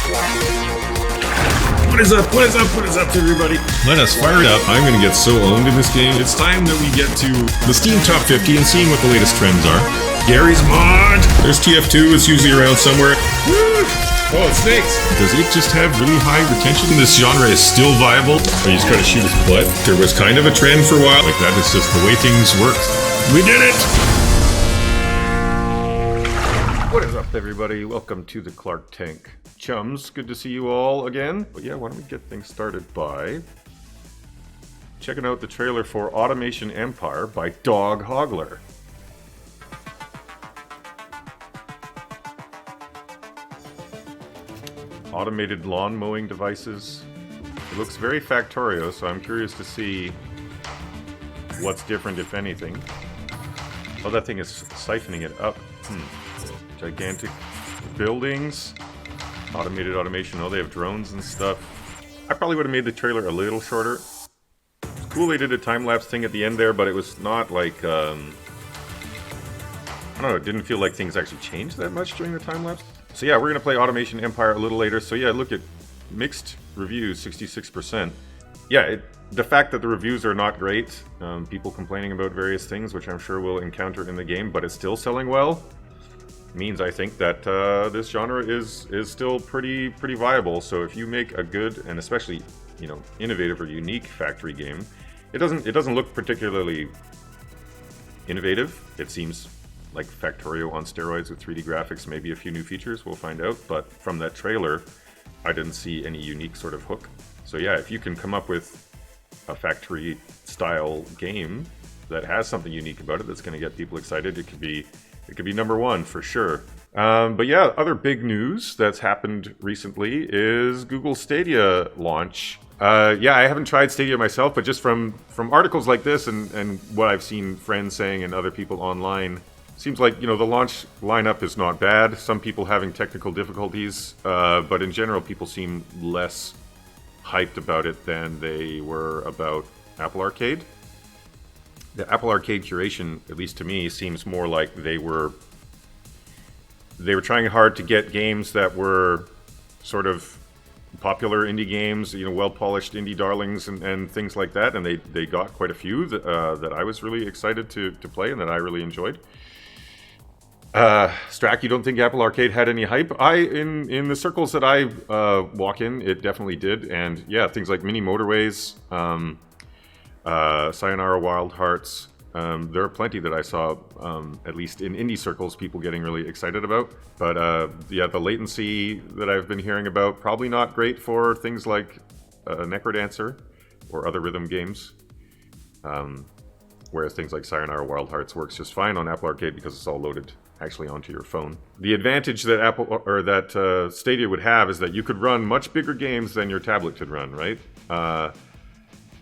What is up? What is up? What is up, everybody? Let us fire it up. I'm going to get so owned in this game. It's time that we get to the Steam Top 50 and seeing what the latest trends are. Gary's mod. There's TF2. It's usually around somewhere. Woo! Oh, it's snakes. Does it just have really high retention? This genre is still viable. Or you just gotta shoot his butt. There was kind of a trend for a while. Like, that is just the way things work. We did it! What is up, everybody? Welcome to the Clark Tank Chums. Good to see you all again. But yeah, why don't we get things started by checking out the trailer for Automation Empire by Dog Hoggler. Automated lawn mowing devices. It looks very Factorio, so I'm curious to see what's different, if anything. Oh, that thing is siphoning it up. Gigantic buildings. Automated automation. Oh, they have drones and stuff. I probably would have made the trailer a little shorter. It's cool they did a time-lapse thing at the end there, but it was not like, I don't know, it didn't feel like things actually changed that much during the time-lapse. So yeah, we're going to play Automation Empire a little later. So yeah, look at mixed reviews, 66%. Yeah, the fact that the reviews are not great, people complaining about various things, which I'm sure we'll encounter in the game, but it's still selling well, means I think that this genre is still pretty viable. So if you make a good and especially, you know, innovative or unique factory game, it doesn't look particularly innovative. It seems like Factorio on steroids with 3D graphics, maybe a few new features, we'll find out. But from that trailer, I didn't see any unique sort of hook. So yeah, if you can come up with a factory style game that has something unique about it that's going to get people excited, it could be number one for sure. But yeah, other big news that's happened recently is Google Stadia launch. Yeah, I haven't tried Stadia myself, but just from articles like this and what I've seen friends saying and other people online, seems like, you know, the launch lineup is not bad. Some people having technical difficulties, but in general, people seem less hyped about it than they were about Apple Arcade. The Apple Arcade curation, at least to me, seems more like they were trying hard to get games that were sort of popular indie games, you know, well-polished indie darlings and things like that, and they got quite a few that I was really excited to play and that I really enjoyed. Strack, you don't think Apple Arcade had any hype? In the circles that I walk in, it definitely did, and yeah, things like Mini Motorways, Sayonara Wild Hearts, there are plenty that I saw, at least in indie circles, people getting really excited about. But yeah, the latency that I've been hearing about, probably not great for things like Necrodancer or other rhythm games. Whereas things like Sayonara Wild Hearts works just fine on Apple Arcade because it's all loaded actually onto your phone. The advantage that Stadia would have is that you could run much bigger games than your tablet could run, right?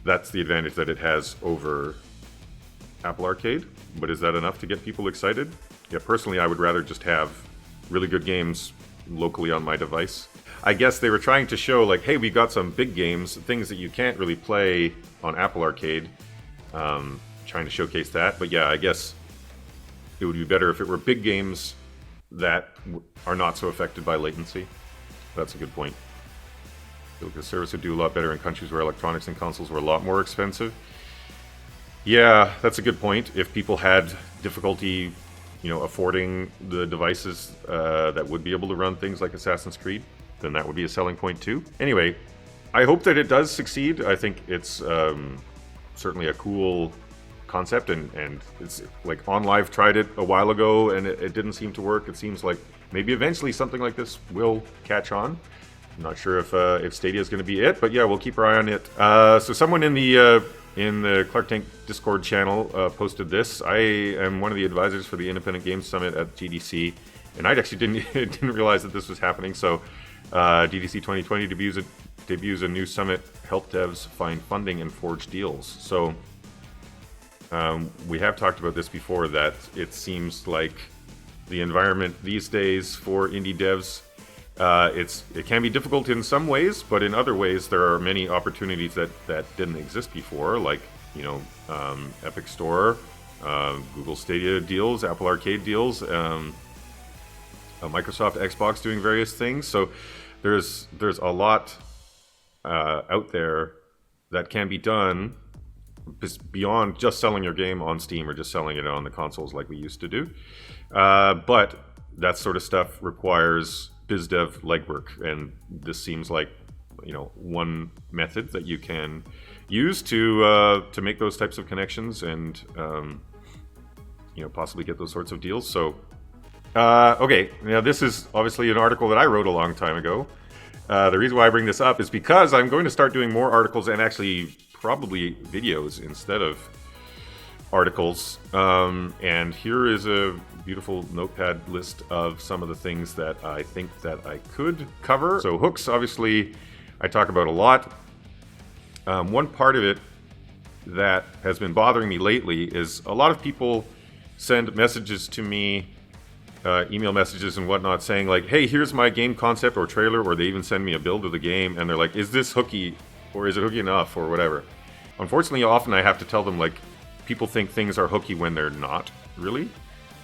That's the advantage that it has over Apple Arcade. But is that enough to get people excited? Yeah, personally, I would rather just have really good games locally on my device. I guess they were trying to show, like, hey, we got some big games, things that you can't really play on Apple Arcade. Trying to showcase that. But yeah, I guess it would be better if it were big games that are not so affected by latency. That's a good point. The service would do a lot better in countries where electronics and consoles were a lot more expensive. Yeah, that's a good point. If people had difficulty, you know, affording the devices that would be able to run things like Assassin's Creed, then that would be a selling point too. Anyway, I hope that it does succeed. I think it's certainly a cool concept, and it's like OnLive tried it a while ago and it didn't seem to work. It seems like maybe eventually something like this will catch on. I'm not sure if Stadia is going to be it, but yeah, we'll keep our eye on it. So someone in the Clark Tank Discord channel posted this. I am one of the advisors for the Independent Games Summit at GDC, and I actually didn't realize that this was happening. So GDC 2020 debuts a new summit, help devs find funding and forge deals. So we have talked about this before, that it seems like the environment these days for indie devs, it can be difficult in some ways, but in other ways there are many opportunities that didn't exist before, like, you know, Epic Store, Google Stadia deals, Apple Arcade deals, Microsoft, Xbox doing various things. So there's a lot out there that can be done beyond just selling your game on Steam or just selling it on the consoles like we used to do. But that sort of stuff requires biz dev legwork, and this seems like, one method that you can use to make those types of connections and possibly get those sorts of deals. So okay, now this is obviously an article that I wrote a long time ago. The reason why I bring this up is because I'm going to start doing more articles and actually probably videos instead of articles. And here is a beautiful notepad list of some of the things that I think that I could cover. So hooks, obviously, I talk about a lot. One part of it that has been bothering me lately is a lot of people send messages to me, email messages and whatnot, saying like, hey, here's my game concept or trailer, or they even send me a build of the game, and they're like, is this hooky, or is it hooky enough, or whatever. Unfortunately, often I have to tell them, like, people think things are hooky when they're not, really.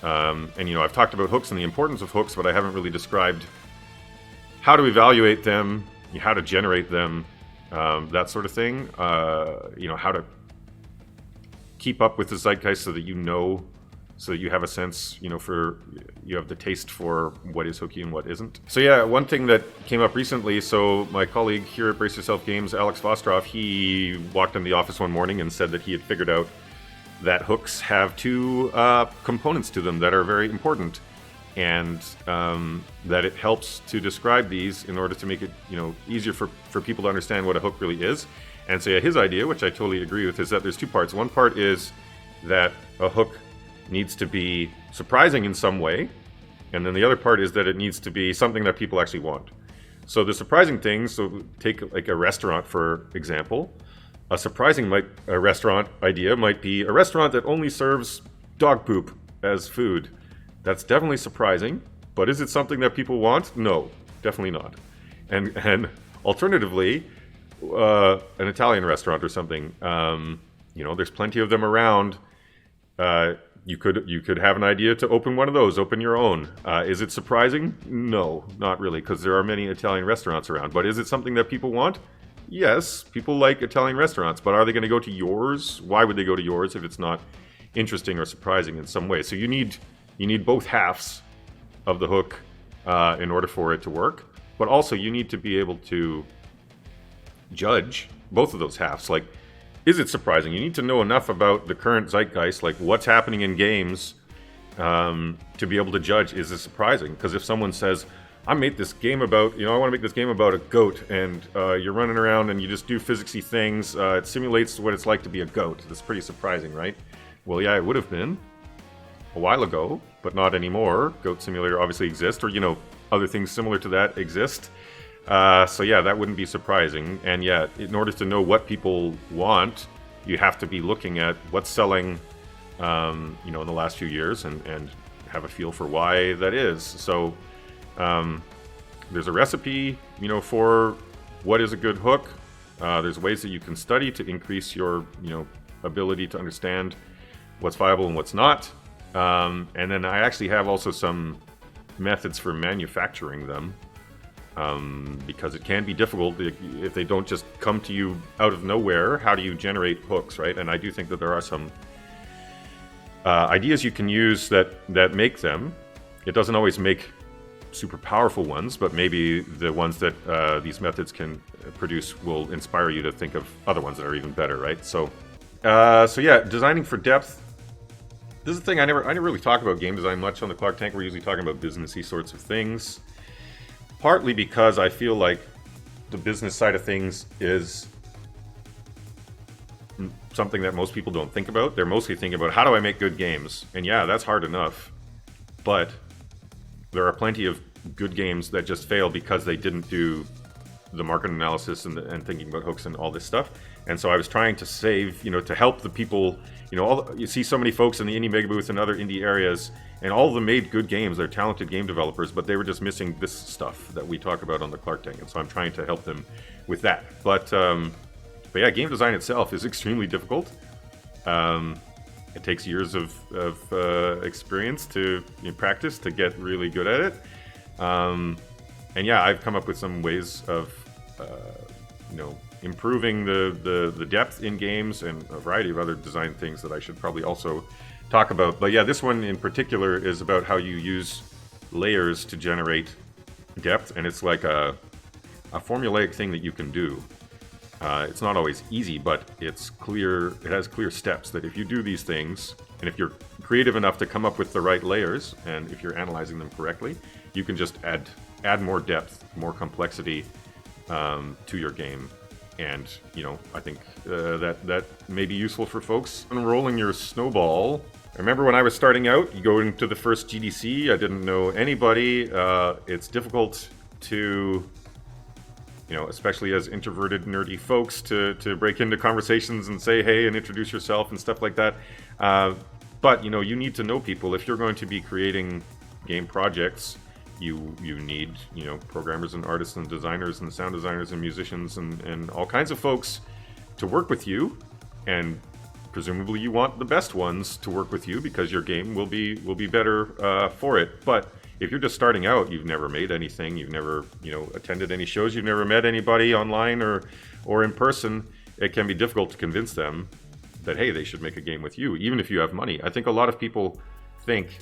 And, I've talked about hooks and the importance of hooks, but I haven't really described how to evaluate them, how to generate them, that sort of thing. How to keep up with the zeitgeist so that so you have a sense, you have the taste for what is hooky and what isn't. So yeah, one thing that came up recently, so my colleague here at Brace Yourself Games, Alyx Vostrov, he walked in the office one morning and said that he had figured out that hooks have two components to them that are very important, and that it helps to describe these in order to make it, easier for people to understand what a hook really is. And so yeah, his idea, which I totally agree with, is that there's two parts. One part is that a hook needs to be surprising in some way, and then the other part is that it needs to be something that people actually want. So the surprising things, so take like a restaurant for example. A surprising restaurant idea might be a restaurant that only serves dog poop as food. That's definitely surprising, but is it something that people want? No, definitely not. And alternatively, an Italian restaurant or something, there's plenty of them around. You could have an idea to open one of those, open your own. Is it surprising? No, not really, because there are many Italian restaurants around. But is it something that people want? Yes, people like Italian restaurants, but are they going to go to yours? Why would they go to yours if it's not interesting or surprising in some way? So you need both halves of the hook in order for it to work, but also you need to be able to judge both of those halves. Like, is it surprising? You need to know enough about the current zeitgeist, like what's happening in games, to be able to judge, is this surprising? Because if someone says, I made this game about, I want to make this game about a goat, and you're running around and you just do physicsy things, it simulates what it's like to be a goat. That's pretty surprising, right? Well, yeah, it would have been a while ago, but not anymore. Goat Simulator obviously exists, or, other things similar to that exist. So yeah, that wouldn't be surprising. And yeah, in order to know what people want, you have to be looking at what's selling, in the last few years, and have a feel for why that is. So there's a recipe, for what is a good hook. There's ways that you can study to increase your, ability to understand what's viable and what's not. And then I actually have also some methods for manufacturing them, because it can be difficult if they don't just come to you out of nowhere. How do you generate hooks, right? And I do think that there are some ideas you can use that make them. It doesn't always make super powerful ones, but maybe the ones that these methods can produce will inspire you to think of other ones that are even better, right? So yeah, designing for depth. This is the thing, I never really talk about game design much on the Clark Tank. We're usually talking about businessy sorts of things. Partly because I feel like the business side of things is something that most people don't think about. They're mostly thinking about, how do I make good games? And yeah, that's hard enough. But there are plenty of good games that just fail because they didn't do the market analysis and thinking about hooks and all this stuff. And so I was trying to save, to help the people, you see so many folks in the indie mega booth and other indie areas, and all of them made good games. They're talented game developers, but they were just missing this stuff that we talk about on the Clark Tank. And so I'm trying to help them with that. But yeah, game design itself is extremely difficult. It takes years of experience to practice to get really good at it. yeah, I've come up with some ways of improving the depth in games and a variety of other design things that I should probably also talk about. But yeah, this one in particular is about how you use layers to generate depth, and it's like a formulaic thing that you can do. It's not always easy, but it's clear. It has clear steps that if you do these things, and if you're creative enough to come up with the right layers, and if you're analyzing them correctly, you can just add more depth, more complexity to your game. And I think that may be useful for folks. Unrolling your Snowball. I remember when I was starting out, you go into the first GDC. I didn't know anybody. It's difficult to, especially as introverted, nerdy folks, to break into conversations and say hey and introduce yourself and stuff like that. But you need to know people if you're going to be creating game projects. You need programmers and artists and designers and sound designers and musicians and all kinds of folks to work with you, and presumably you want the best ones to work with you because your game will be better for it. But if you're just starting out, you've never made anything, you've never attended any shows, you've never met anybody online or in person, it can be difficult to convince them that hey, they should make a game with you, even if you have money. I think a lot of people think,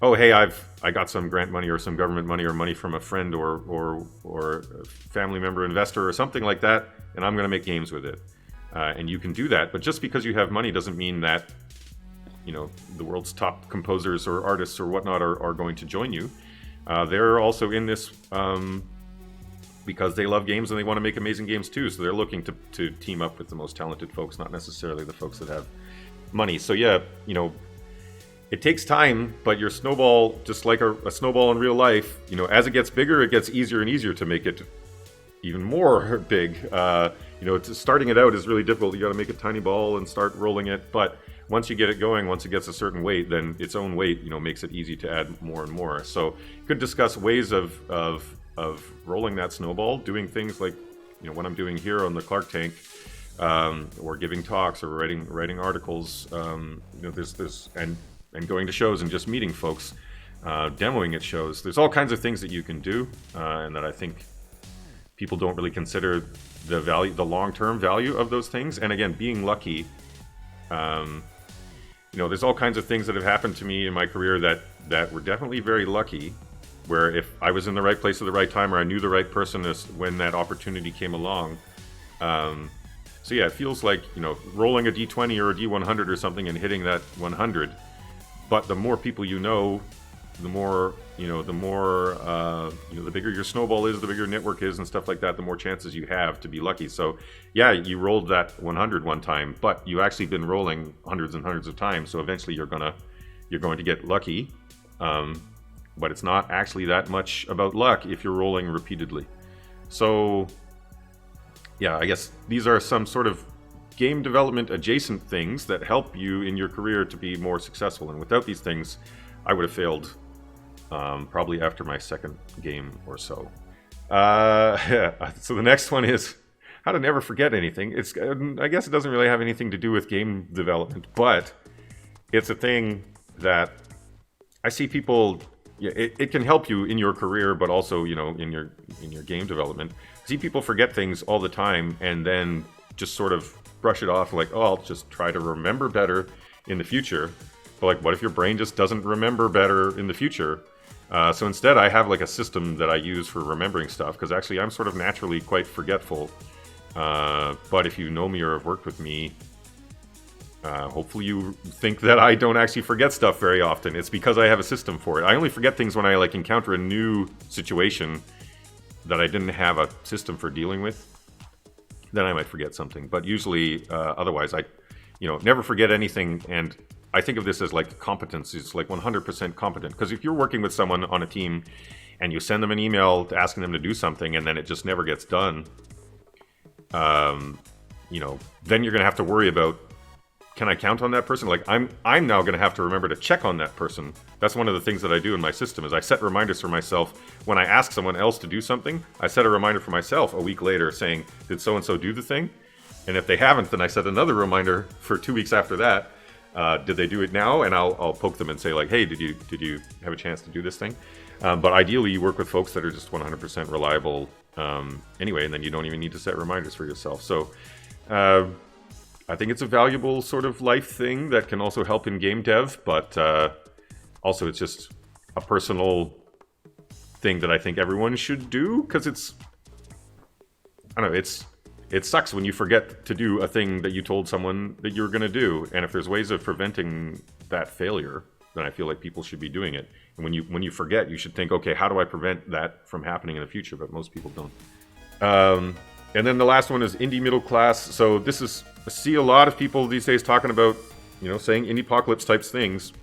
oh, hey, I got some grant money or some government money or money from a friend or a family member investor or something like that, and I'm going to make games with it. And you can do that, but just because you have money doesn't mean that the world's top composers or artists or whatnot are going to join you. They're also in this because they love games and they want to make amazing games too. So they're looking to team up with the most talented folks, not necessarily the folks that have money. So yeah, it takes time, but your Snowball, just like a snowball in real life, as it gets bigger, it gets easier and easier to make it even more big. Starting it out is really difficult. You got to make a tiny ball and start rolling it. But once you get it going, once it gets a certain weight, then its own weight, makes it easy to add more and more. So you could discuss ways of rolling that snowball, doing things like, what I'm doing here on the Clark Tank, or giving talks or writing articles. There's and going to shows and just meeting folks, demoing at shows. There's all kinds of things that you can do, and that I think people don't really consider the long-term value of those things. And again, being lucky, there's all kinds of things that have happened to me in my career that were definitely very lucky, where if I was in the right place at the right time or I knew the right person when that opportunity came along. So yeah, it feels like, rolling a D20 or a D100 or something and hitting that 100. But the more people the more, the bigger your snowball is, the bigger your network is and stuff like that, the more chances you have to be lucky. So yeah, you rolled that 100 one time, but you actually been rolling hundreds and hundreds of times. So eventually you're going to get lucky. But it's not actually that much about luck if you're rolling repeatedly. So yeah, I guess these are some sort of game development adjacent things that help you in your career to be more successful. And without these things, I would have failed probably after my second game or so. So the next one is how to never forget anything. I guess it doesn't really have anything to do with game development, but it's a thing that I see people. Yeah, it can help you in your career, but also in your game development. I see people forget things all the time and then just sort of brush it off like, oh, I'll just try to remember better in the future. But like, what if your brain just doesn't remember better in the future? So instead, I have like a system that I use for remembering stuff, because actually I'm sort of naturally quite forgetful. But if you know me or have worked with me, hopefully you think that I don't actually forget stuff very often. It's because I have a system for it. I only forget things when I encounter a new situation that I didn't have a system for dealing with. Then I might forget something. But usually, otherwise, I never forget anything. And I think of this as competence. It's 100% competent. Because if you're working with someone on a team and you send them an email asking them to do something and then it just never gets done, then you're going to have to worry about, can I count on that person? I'm now going to have to remember to check on that person. That's one of the things that I do in my system is I set reminders for myself. When I ask someone else to do something, I set a reminder for myself a week later saying, did so-and-so do the thing? And if they haven't, then I set another reminder for 2 weeks after that. Did they do it now? And I'll poke them and say like, hey, did you have a chance to do this thing? But ideally, you work with folks that are just 100% reliable anyway, and then you don't even need to set reminders for yourself. So I think it's a valuable sort of life thing that can also help in game dev, but also it's just a personal thing that I think everyone should do, because I don't know, it sucks when you forget to do a thing that you told someone that you were going to do, and if there's ways of preventing that failure, then I feel like people should be doing it. And when you forget, you should think, okay, how do I prevent that from happening in the future? But most people don't. And then the last one is indie middle class. So this is, I see a lot of people these days talking about, saying Indiepocalypse types things.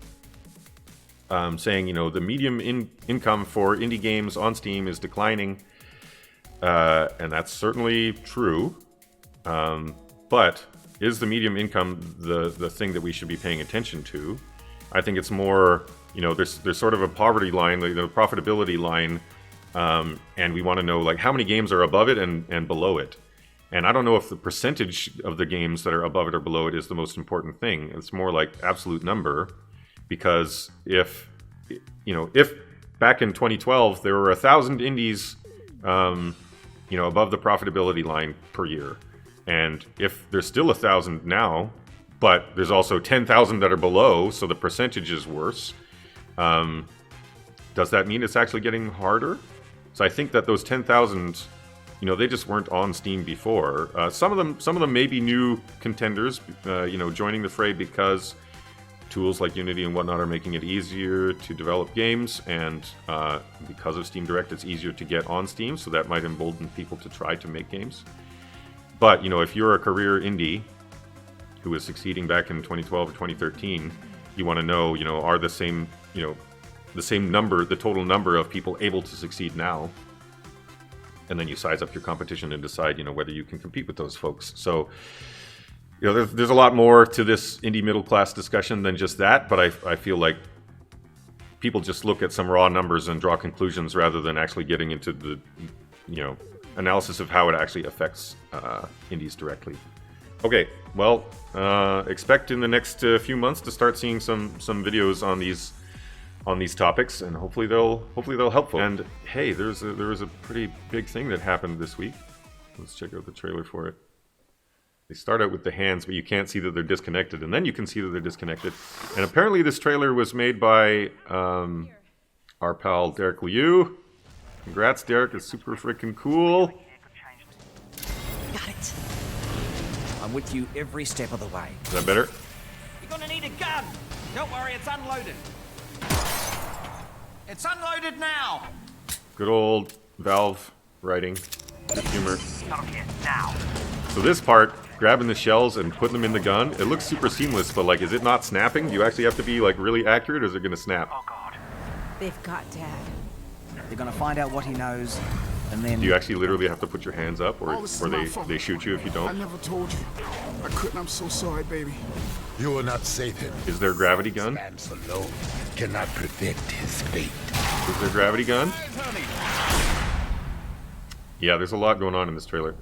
Saying, the medium income for indie games on Steam is declining. And that's certainly true. But is the medium income the thing that we should be paying attention to? I think it's more, there's sort of a poverty line, the profitability line. And we want to know like how many games are above it and below it. And I don't know if the percentage of the games that are above it or below it is the most important thing. It's more like absolute number, because if back in 2012 there were 1,000 indies, above the profitability line per year, and if there's still 1,000 now, but there's also 10,000 that are below, so the percentage is worse. Does that mean it's actually getting harder? So I think that those 10,000, they just weren't on Steam before. Some of them may be new contenders, joining the fray because tools like Unity and whatnot are making it easier to develop games, and because of Steam Direct, it's easier to get on Steam, so that might embolden people to try to make games. But, if you're a career indie who was succeeding back in 2012 or 2013, you want to know, are the same number, the total number of people able to succeed now, and then you size up your competition and decide, whether you can compete with those folks. So, there's a lot more to this indie middle class discussion than just that, but I feel like people just look at some raw numbers and draw conclusions rather than actually getting into the, analysis of how it actually affects indies directly. Okay, well, expect in the next few months to start seeing some videos on these topics, and hopefully they'll help. And hey, there was a pretty big thing that happened this week. Let's check out the trailer for it. They start out with the hands, but you can't see that they're disconnected, and then you can see that they're disconnected. And apparently this trailer was made by our pal Derek Liu. Congrats, Derek. It's super freaking cool. Got it. I'm with you every step of the way. Is that better? You're gonna need a gun. Don't worry, it's unloaded. It's unloaded now. Good old Valve writing. Good humor. Stop it now. So this part, grabbing the shells and putting them in the gun, it looks super seamless, but like, is it not snapping? Do you actually have to be like really accurate, or is it gonna snap? Oh God. They've got Dad. They're gonna find out what he knows, and then... Do you actually literally have to put your hands up, or they shoot you if you I don't? never told you. I couldn't. I'm so sorry, baby. You will not save him. Is there a gravity gun? Stands alone cannot predict his fate. Is there a gravity gun? Yeah, there's a lot going on in this trailer.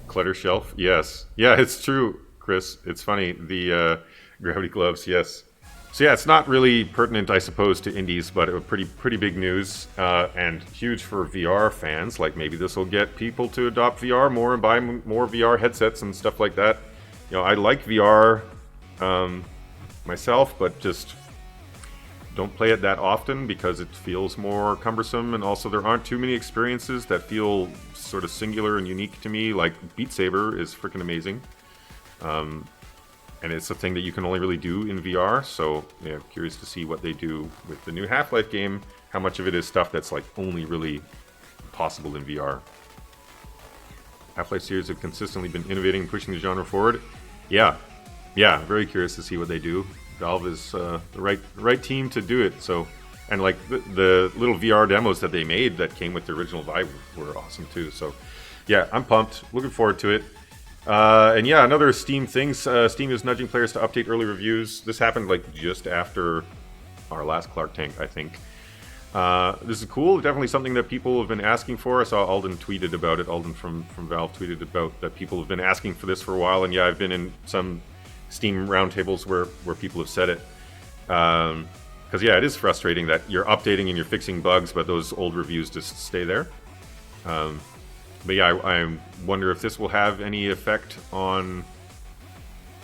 Clutter shelf, yes. Yeah, it's true, Chris. It's funny. The gravity gloves, yes. So yeah, it's not really pertinent, I suppose, to indies, but it was pretty big news, and huge for VR fans. Like, maybe this will get people to adopt VR more and buy more VR headsets and stuff like that. I like VR myself, but just don't play it that often because it feels more cumbersome, and also there aren't too many experiences that feel sort of singular and unique to me. Like Beat Saber is freaking amazing. And it's a thing that you can only really do in VR, so yeah, curious to see what they do with the new Half-Life game, how much of it is stuff that's like only really possible in VR. Half-Life series have consistently been innovating and pushing the genre forward. Yeah, very curious to see what they do. Valve is the right team to do it, so, and like the little VR demos that they made that came with the original Vive were awesome too, so yeah, I'm pumped, looking forward to it. And yeah, another Steam thing. Steam is nudging players to update early reviews. This happened like just after our last Clark Tank, I think. This is cool. Definitely something that people have been asking for. I saw Alden tweeted about it. Alden from Valve tweeted about that people have been asking for this for a while. And yeah, I've been in some Steam roundtables where people have said it. Because yeah, it is frustrating that you're updating and you're fixing bugs, but those old reviews just stay there. But yeah, I wonder if this will have any effect on.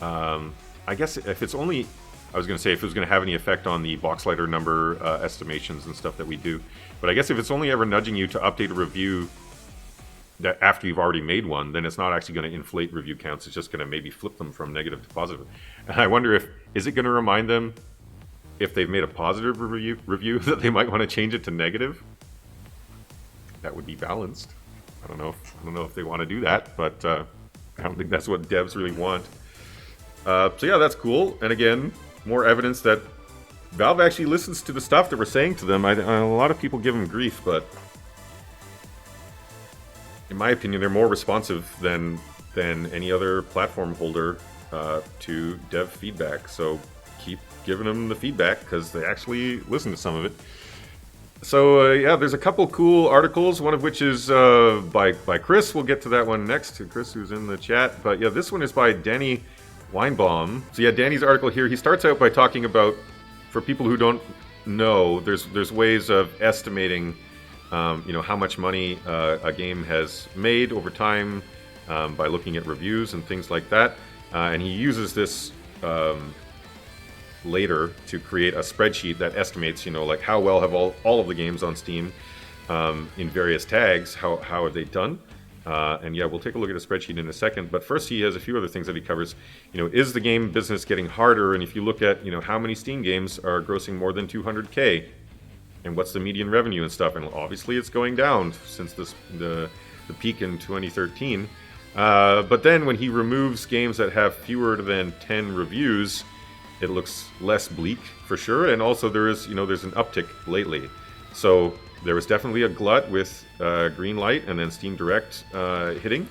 I guess if it's only, I was going to say if it was going to have any effect on the Boxlighter number estimations and stuff that we do. But I guess if it's only ever nudging you to update a review that after you've already made one, then it's not actually going to inflate review counts. It's just going to maybe flip them from negative to positive. And I wonder is it going to remind them if they've made a positive review that they might want to change it to negative? That would be balanced. I don't know if they want to do that, but I don't think that's what devs really want. So yeah, that's cool. And again, more evidence that Valve actually listens to the stuff that we're saying to them. A lot of people give them grief, but in my opinion, they're more responsive than any other platform holder to dev feedback. So keep giving them the feedback because they actually listen to some of it. So yeah, there's a couple cool articles, one of which is by Chris. We'll get to that one next, to Chris who's in the chat. But yeah, this one is by Danny Weinbaum. So yeah, Danny's article here, he starts out by talking about, for people who don't know, there's ways of estimating how much money a game has made over time by looking at reviews and things like that. And he uses this later to create a spreadsheet that estimates, like how well have all of the games on Steam in various tags, how have they done? And yeah, we'll take a look at a spreadsheet in a second. But first, he has a few other things that he covers. Is the game business getting harder? And if you look at, how many Steam games are grossing more than 200K, and what's the median revenue and stuff? And obviously, it's going down since the peak in 2013. But then when he removes games that have fewer than 10 reviews, it looks less bleak for sure. And also there is, there's an uptick lately. So there was definitely a glut with Greenlight and then Steam Direct hitting.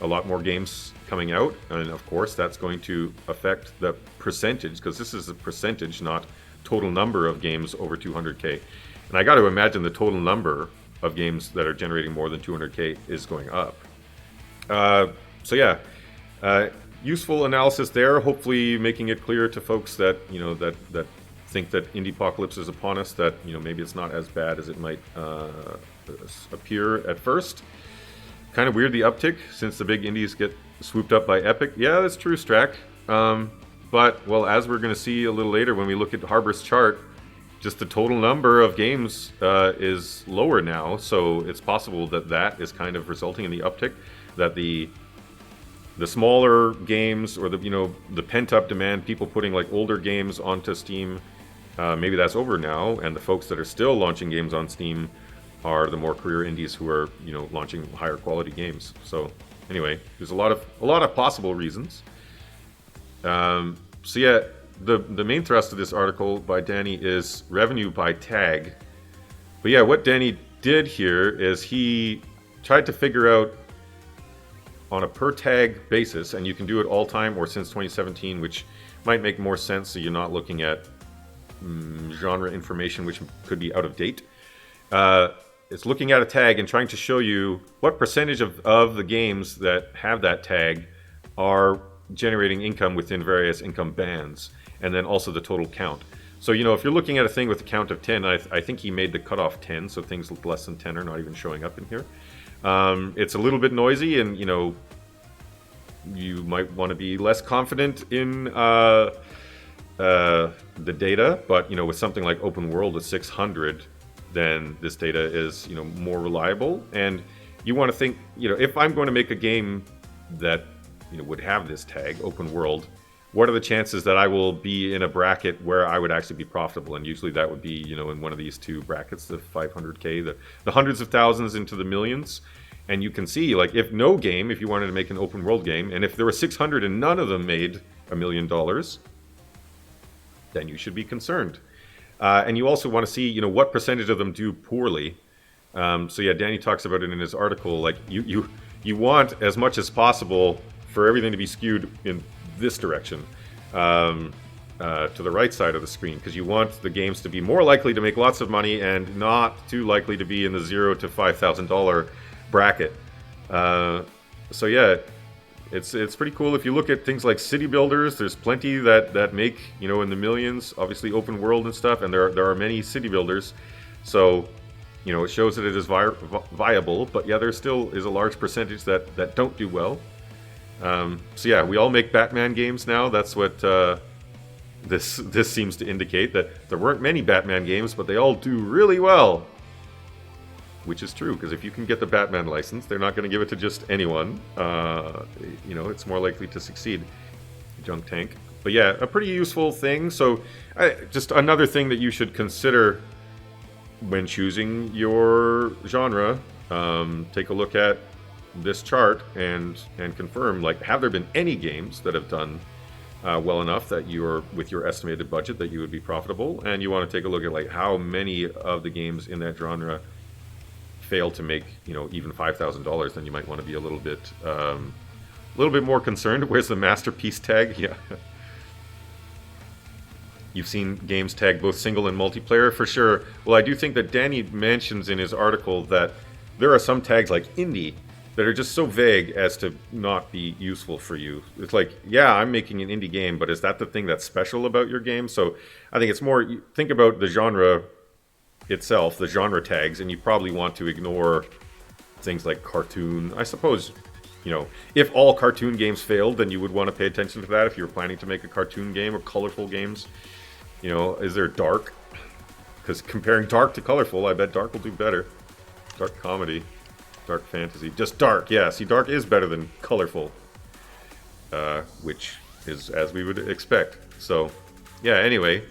A lot more games coming out. And of course, that's going to affect the percentage, because this is a percentage, not total number of games over 200K. And I got to imagine the total number of games that are generating more than 200K is going up. So yeah, useful analysis there. Hopefully, making it clear to folks that that think that Indiepocalypse is upon us. That maybe it's not as bad as it might appear at first. Kind of weird the uptick since the big indies get swooped up by Epic. Yeah, that's true, Strack. But well, as we're going to see a little later when we look at Harbor's chart, just the total number of games is lower now. So it's possible that is kind of resulting in the uptick. That the smaller games, or the pent-up demand, people putting like older games onto Steam, maybe that's over now, and the folks that are still launching games on Steam are the more career indies who are launching higher quality games. So anyway, there's a lot of possible reasons. So yeah, the main thrust of this article by Danny is revenue by tag. But yeah, what Danny did here is he tried to figure out on a per tag basis, and you can do it all time or since 2017, which might make more sense, so you're not looking at genre information which could be out of date. It's looking at a tag and trying to show you what percentage of the games that have that tag are generating income within various income bands, and then also the total count. So if you're looking at a thing with a count of 10, I think he made the cutoff 10, so things less than 10 are not even showing up in here. It's a little bit noisy, and you might want to be less confident in the data, but with something like open world with 600, then this data is more reliable. And you want to think, if I'm going to make a game that would have this tag, open world, what are the chances that I will be in a bracket where I would actually be profitable? And usually that would be in one of these two brackets, the 500K, the hundreds of thousands into the millions. And you can see, like, if you wanted to make an open world game, and if there were 600 and none of them made $1 million, then you should be concerned. And you also want to see, what percentage of them do poorly. So yeah, Danny talks about it in his article. Like, you want as much as possible for everything to be skewed in this direction, to the right side of the screen, because you want the games to be more likely to make lots of money and not too likely to be in the $0 to $5,000 bracket. So yeah, it's pretty cool. If you look at things like city builders, there's plenty that make, you know, in the millions. Obviously, open world and stuff, and there are many city builders. So, you know, it shows that it is viable. But yeah, there still is a large percentage that don't do well. So yeah, we all make Batman games now. That's what this seems to indicate, that there weren't many Batman games, but they all do really well. Which is true, because if you can get the Batman license, they're not going to give it to just anyone. You know, it's more likely to succeed. Junk tank. But yeah, a pretty useful thing. So just another thing that you should consider when choosing your genre. Take a look at this chart and confirm, like, have there been any games that have done well enough that you're, with your estimated budget, that you would be profitable? And you want to take a look at, like, how many of the games in that genre fail to make, you know, even $5,000. Then you might want to be a little bit more concerned. Where's the masterpiece tag? Yeah. You've seen games tag both single and multiplayer, for sure. Well, I do think that Danny mentions in his article that there are some tags like indie that are just so vague as to not be useful for you. It's like, yeah, I'm making an indie game, but is that the thing that's special about your game? So I think it's more, think about the genre itself, the genre tags, and you probably want to ignore things like cartoon. I suppose, you know, if all cartoon games failed, then you would want to pay attention to that if you were planning to make a cartoon game, or colorful games. You know, is there dark? Because comparing dark to colorful, I bet dark will do better. Dark comedy, dark fantasy, just dark. Yeah, see, dark is better than colorful, which is as we would expect. So, yeah, anyway.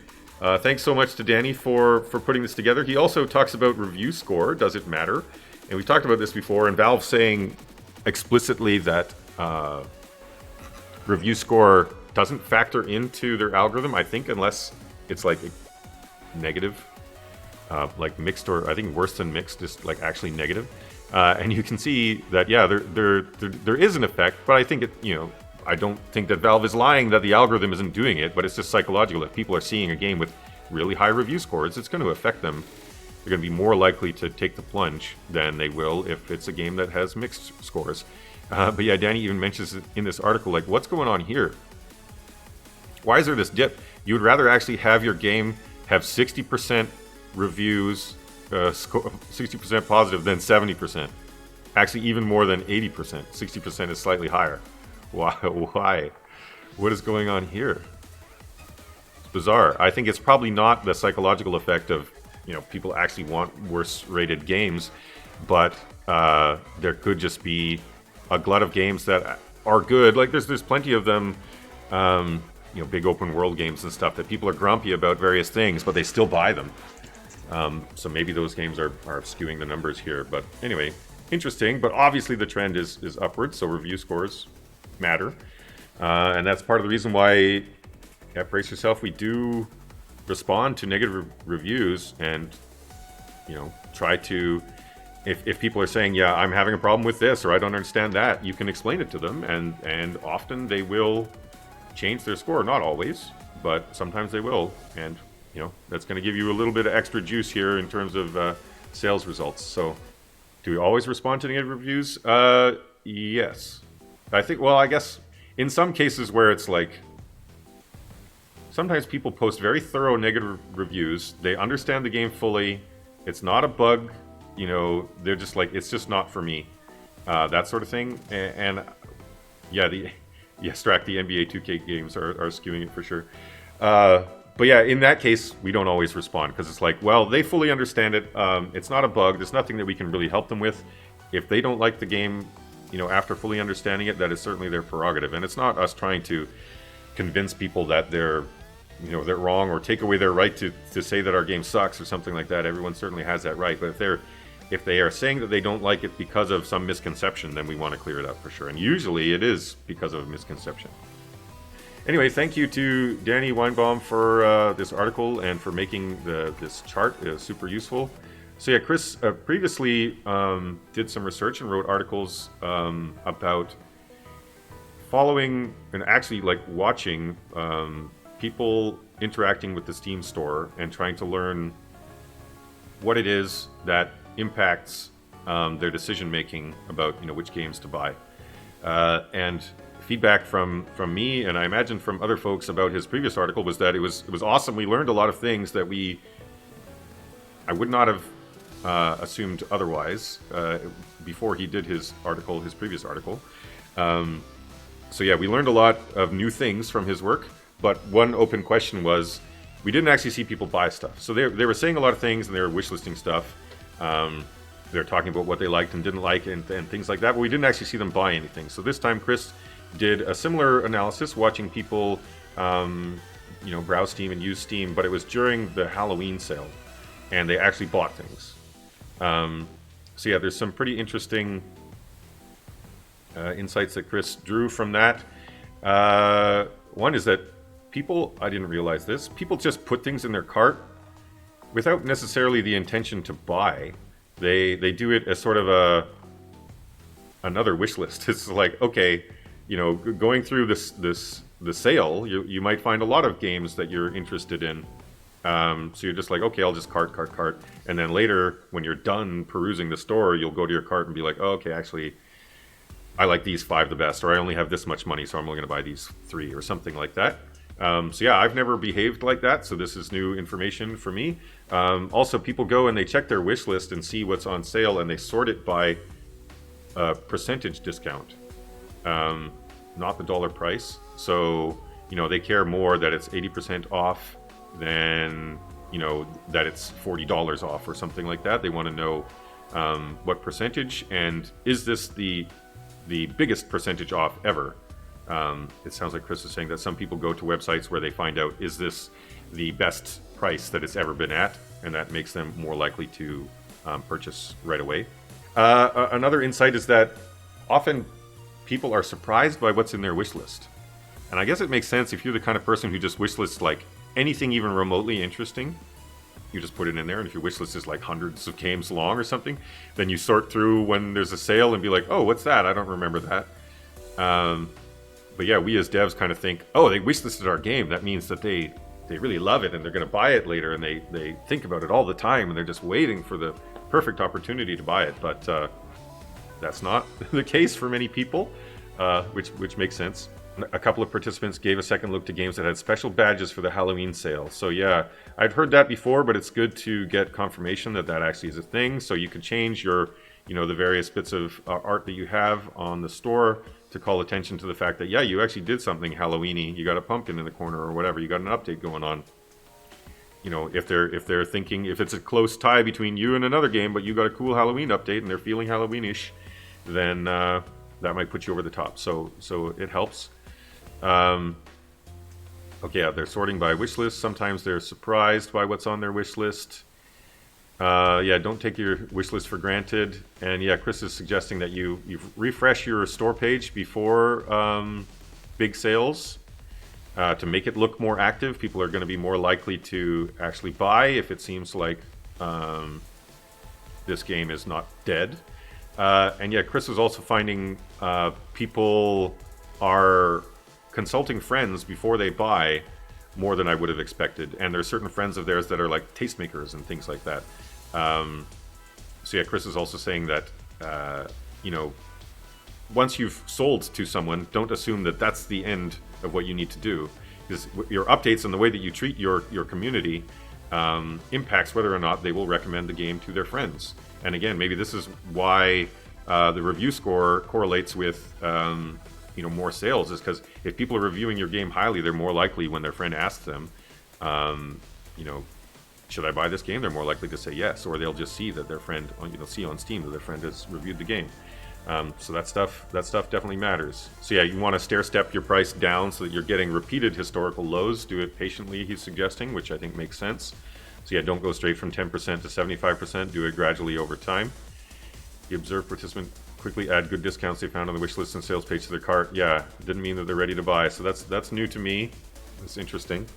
Thanks so much to Danny for putting this together. He also talks about review score. Does it matter? And we talked about this before, and Valve saying explicitly that review score doesn't factor into their algorithm, I think, unless it's like negative, like mixed, or I think worse than mixed, just like actually negative. And you can see that, yeah, there is an effect, but I think it, you know, I don't think that Valve is lying that the algorithm isn't doing it, but it's just psychological. If people are seeing a game with really high review scores, it's going to affect them. They're going to be more likely to take the plunge than they will if it's a game that has mixed scores. But yeah, Danny even mentions in this article, like, what's going on here? Why is there this dip? You would rather actually have your game have 60% reviews, 60% positive than 70%. Actually, even more than 80%. 60% is slightly higher. Why? What is going on here? It's bizarre. I think it's probably not the psychological effect of, you know, people actually want worse rated games, but there could just be a glut of games that are good. Like there's plenty of them, you know, big open world games and stuff that people are grumpy about various things, but they still buy them. So maybe those games are skewing the numbers here. But anyway, interesting. But obviously the trend is upward, so review scores matter, and that's part of the reason why, yeah, brace yourself, we do respond to negative reviews, and, you know, try to, if people are saying, yeah, I'm having a problem with this, or I don't understand that, you can explain it to them, and often they will change their score. Not always, but sometimes they will, and, you know, that's going to give you a little bit of extra juice here in terms of sales results. So do we always respond to negative reviews? Yes. I think, well, I guess in some cases where it's like, sometimes people post very thorough negative reviews. They understand the game fully. It's not a bug. You know, they're just like, it's just not for me. That sort of thing. And yeah, Strack, the NBA 2K games are skewing it for sure. But yeah, in that case, we don't always respond, because it's like, well, they fully understand it. It's not a bug. There's nothing that we can really help them with. If they don't like the game, you know, after fully understanding it, that is certainly their prerogative. And it's not us trying to convince people that they're, you know, they're wrong, or take away their right to say that our game sucks or something like that. Everyone certainly has that right. But if they are saying that they don't like it because of some misconception, then we want to clear it up for sure. And usually it is because of a misconception. Anyway, thank you to Danny Weinbaum for this article and for making this chart super useful. So yeah, Chris previously did some research and wrote articles about following and actually like watching people interacting with the Steam store and trying to learn what it is that impacts their decision making about, you know, which games to buy. And feedback from me, and I imagine from other folks about his previous article, was that it was awesome. We learned a lot of things that I would not have assumed otherwise before he did his previous article. So yeah, we learned a lot of new things from his work, but one open question was, we didn't actually see people buy stuff. So they were saying a lot of things, and they were wishlisting stuff. They're talking about what they liked and didn't like and things like that, but we didn't actually see them buy anything. So this time Chris did a similar analysis, watching people browse Steam and use Steam, but it was during the Halloween sale, and they actually bought things. So yeah, there's some pretty interesting insights that Chris drew from that. One is that people, I didn't realize this, people just put things in their cart without necessarily the intention to buy. They do it as sort of another wish list. It's like, okay, going through the sale, you might find a lot of games that you're interested in. So you're just like, okay, I'll just cart. And then later, when you're done perusing the store, you'll go to your cart and be like, oh, okay, actually, I like these 5 the best, or I only have this much money, so I'm only going to buy these 3, or something like that. So yeah, I've never behaved like that, so this is new information for me. Also, people go and they check their wish list and see what's on sale, and they sort it by percentage discount, not the dollar price. So, they care more that it's 80% off than, that it's $40 off or something like that. They want to know what percentage, and is this the biggest percentage off ever? It sounds like Chris is saying that some people go to websites where they find out, is this the best price that it's ever been at, and that makes them more likely to purchase right away. Another insight is that often people are surprised by what's in their wish list. And I guess it makes sense if you're the kind of person who just wish lists like anything even remotely interesting. You just put it in there, and if your wish list is like hundreds of games long or something, then you sort through when there's a sale and be like, oh, what's that? I don't remember that. But yeah, we as devs kind of think, oh, they wishlisted our game. That means that they really love it and they're going to buy it later, and they think about it all the time, and they're just waiting for the perfect opportunity to buy it. But that's not the case for many people, which makes sense. A couple of participants gave a second look to games that had special badges for the Halloween sale. So yeah, I'd heard that before, but it's good to get confirmation that actually is a thing. So you can change your, the various bits of art that you have on the store to call attention to the fact that, yeah, you actually did something Halloween-y. You got a pumpkin in the corner or whatever. You got an update going on. If they're thinking, if it's a close tie between you and another game, but you got a cool Halloween update and they're feeling Halloween-ish, then that might put you over the top. So it helps. Okay, yeah, they're sorting by wish list. Sometimes they're surprised by what's on their wish list. Yeah, don't take your wish list for granted. And yeah, Chris is suggesting that you refresh your store page before big sales to make it look more active. People are going to be more likely to actually buy if it seems like this game is not dead. And yeah, Chris is also finding people are consulting friends before they buy more than I would have expected. And there's certain friends of theirs that are like tastemakers and things like that. So yeah, Chris is also saying that, once you've sold to someone, don't assume that that's the end of what you need to do. Because your updates and the way that you treat your community impacts whether or not they will recommend the game to their friends. And again, maybe this is why the review score correlates with more sales, is because if people are reviewing your game highly, they're more likely when their friend asks them, should I buy this game? They're more likely to say yes, or they'll just see that their friend, see on Steam that their friend has reviewed the game. So that stuff definitely matters. So yeah, you want to stair-step your price down so that you're getting repeated historical lows. Do it patiently, he's suggesting, which I think makes sense. So yeah, don't go straight from 10% to 75%. Do it gradually over time. The observed participant quickly add good discounts they found on the wish list and sales page to their cart. Yeah, didn't mean that they're ready to buy. So that's new to me. That's interesting.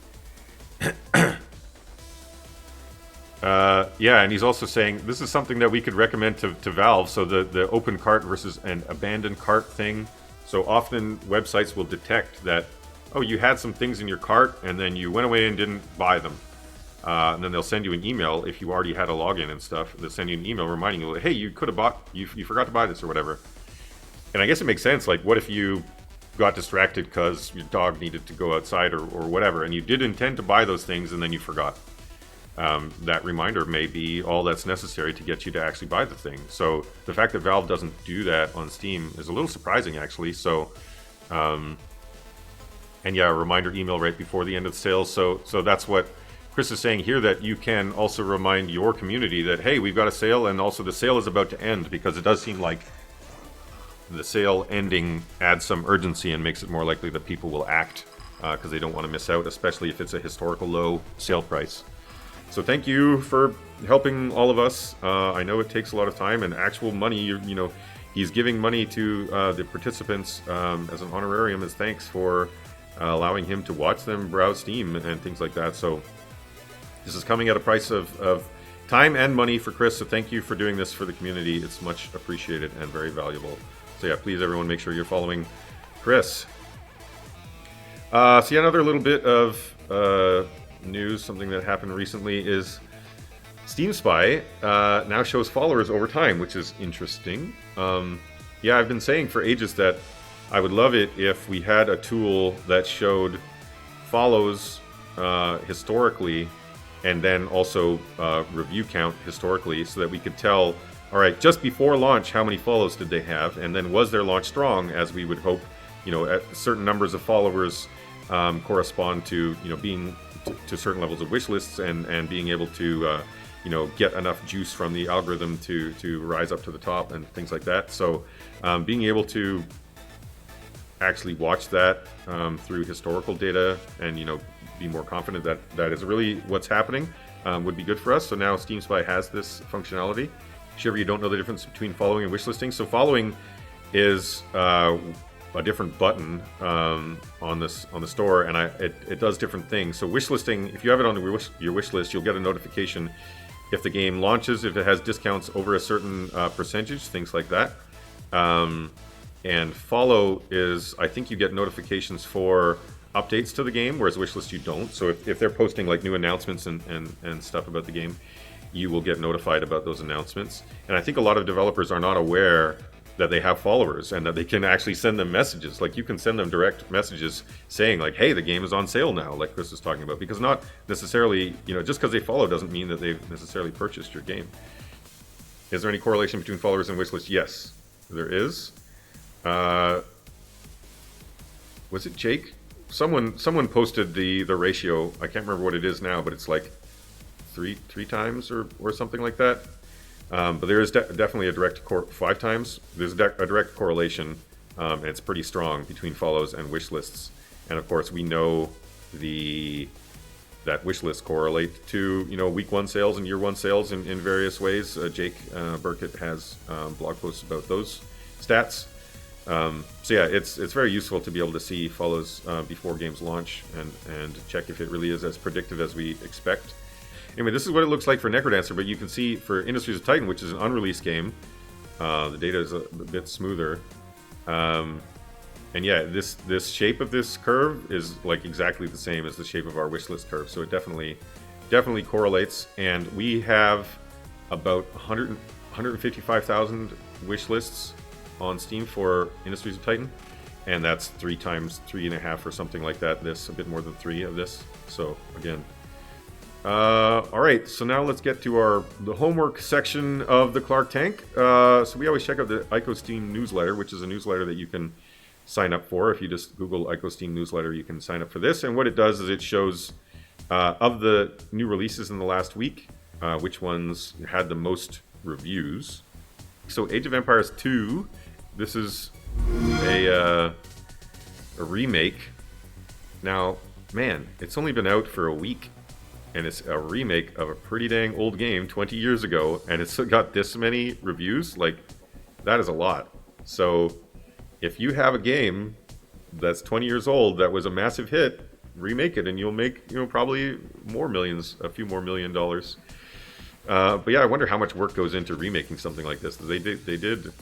Yeah, and he's also saying this is something that we could recommend to Valve. So the open cart versus an abandoned cart thing. So often websites will detect that, oh, you had some things in your cart and then you went away and didn't buy them. And then they'll send you an email if you already had a login and stuff. They'll send you an email reminding you, hey, you could have bought, you forgot to buy this or whatever. And I guess it makes sense. Like, what if you got distracted because your dog needed to go outside or whatever, and you did intend to buy those things and then you forgot? That reminder may be all that's necessary to get you to actually buy the thing. So the fact that Valve doesn't do that on Steam is a little surprising, actually. So, and yeah, a reminder email right before the end of the sale. So that's what Chris is saying here, that you can also remind your community that, hey, we've got a sale, and also the sale is about to end, because it does seem like the sale ending adds some urgency and makes it more likely that people will act because they don't want to miss out, especially if it's a historical low sale price. So thank you for helping all of us. I know it takes a lot of time and actual money. You know, he's giving money to the participants as an honorarium as thanks for allowing him to watch them browse Steam and things like that. So this is coming at a price of time and money for Chris. So thank you for doing this for the community. It's much appreciated and very valuable. So yeah, please everyone make sure you're following Chris. So yeah, another little bit of news, something that happened recently, is Steam Spy now shows followers over time, which is interesting. Yeah, I've been saying for ages that I would love it if we had a tool that showed follows historically, and then also review count historically, so that we could tell, all right, just before launch, how many follows did they have? And then was their launch strong, as we would hope? You know, at certain numbers of followers correspond to, you know, being to certain levels of wish lists and being able to, you know, get enough juice from the algorithm to rise up to the top and things like that. So being able to actually watch that through historical data and, you know, be more confident that that is really what's happening would be good for us. So now Steam Spy has this functionality. Shiver, you don't know the difference between following and wish listing. So following is a different button on the store, and it does different things. So wish listing, if you have it on your wish list, you'll get a notification if the game launches, if it has discounts over a certain percentage, things like that. And follow is, I think you get notifications for updates to the game, whereas wishlist you don't. So if they're posting like new announcements and stuff about the game, you will get notified about those announcements. And I think a lot of developers are not aware that they have followers and that they can actually send them messages. Like, you can send them direct messages saying like, hey, the game is on sale now, like Chris was talking about, because not necessarily, you know, just because they follow doesn't mean that they've necessarily purchased your game. Is there any correlation between followers and wishlist? Yes, there is. Was it Jake? Someone posted the ratio. I can't remember what it is now, but it's like three times or something like that. But there is definitely a direct 5 times. There's a direct correlation, and it's pretty strong between follows and wish lists. And of course, we know that wish lists correlate to, you know, week 1 sales and year 1 sales in various ways. Jake Burkett has blog posts about those stats. So yeah, it's very useful to be able to see follows before games launch and check if it really is as predictive as we expect. Anyway, this is what it looks like for Necrodancer, but you can see for Industries of Titan, which is an unreleased game, the data is a bit smoother. And yeah, this shape of this curve is like exactly the same as the shape of our wishlist curve, so it definitely correlates. And we have about 155,000 wish lists on Steam for Industries of Titan, and that's 3 times 3.5 or something like that. This a bit more than 3 of this. So again. All right, so now let's get to the homework section of the Clark Tank. So we always check out the ICO Steam Newsletter, which is a newsletter that you can sign up for. If you just Google ICO Steam Newsletter, you can sign up for this. And what it does is it shows of the new releases in the last week, which ones had the most reviews. So Age of Empires 2, this is a remake. Now, man, it's only been out for a week. And it's a remake of a pretty dang old game 20 years ago, and it's got this many reviews. Like, that is a lot. So if you have a game that's 20 years old that was a massive hit, remake it and you'll make, you know, probably more millions, a few more $1 million. But yeah, I wonder how much work goes into remaking something like this. They did,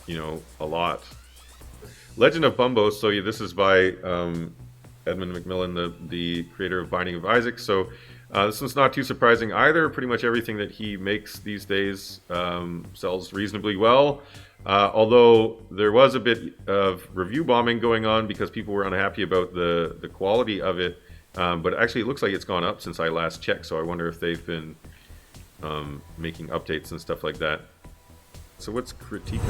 you know, a lot. Legend of Bumbo. So yeah, this is by Edmund McMillan, the creator of Binding of Isaac. So This one's not too surprising either. Pretty much everything that he makes these days sells reasonably well. Although there was a bit of review bombing going on because people were unhappy about the quality of it. But actually, it looks like it's gone up since I last checked. So I wonder if they've been making updates and stuff like that. So what's Critica?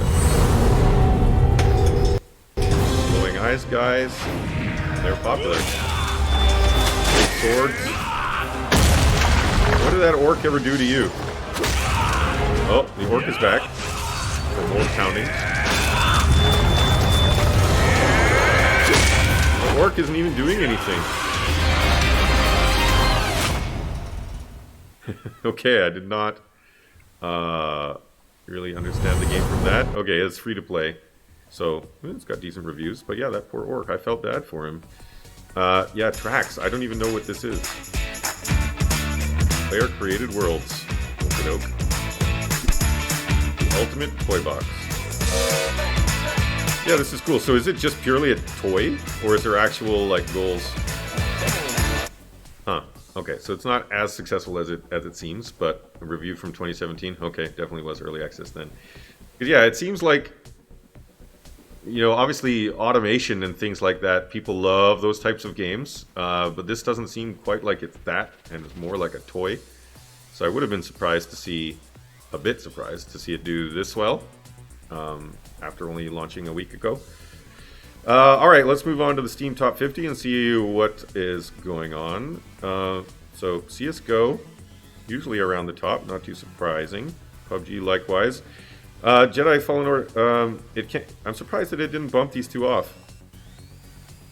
Glowing eyes guys. They're popular. Big swords. What did that orc ever do to you? Oh, the orc is back. For more counting. The orc isn't even doing anything. Okay, I did not really understand the game from that. Okay, it's free to play. So, it's got decent reviews. But yeah, that poor orc. I felt bad for him. Yeah, tracks. I don't even know what this is. Player created worlds. Okey-doke. The ultimate toy box. Yeah, this is cool. So is it just purely a toy? Or is there actual, like, goals? Huh. Okay, so it's not as successful as it seems, but a review from 2017. Okay, definitely was early access then. Because yeah, it seems like, you know, obviously automation and things like that, people love those types of games, but this doesn't seem quite like it's that, and it's more like a toy. So I would have been surprised to see, a bit surprised to see it do this well, after only launching a week ago. Alright, let's move on to the Steam Top 50 and see what is going on. So, CSGO, usually around the top, not too surprising. PUBG likewise. Jedi Fallen Order, I'm surprised that it didn't bump these two off.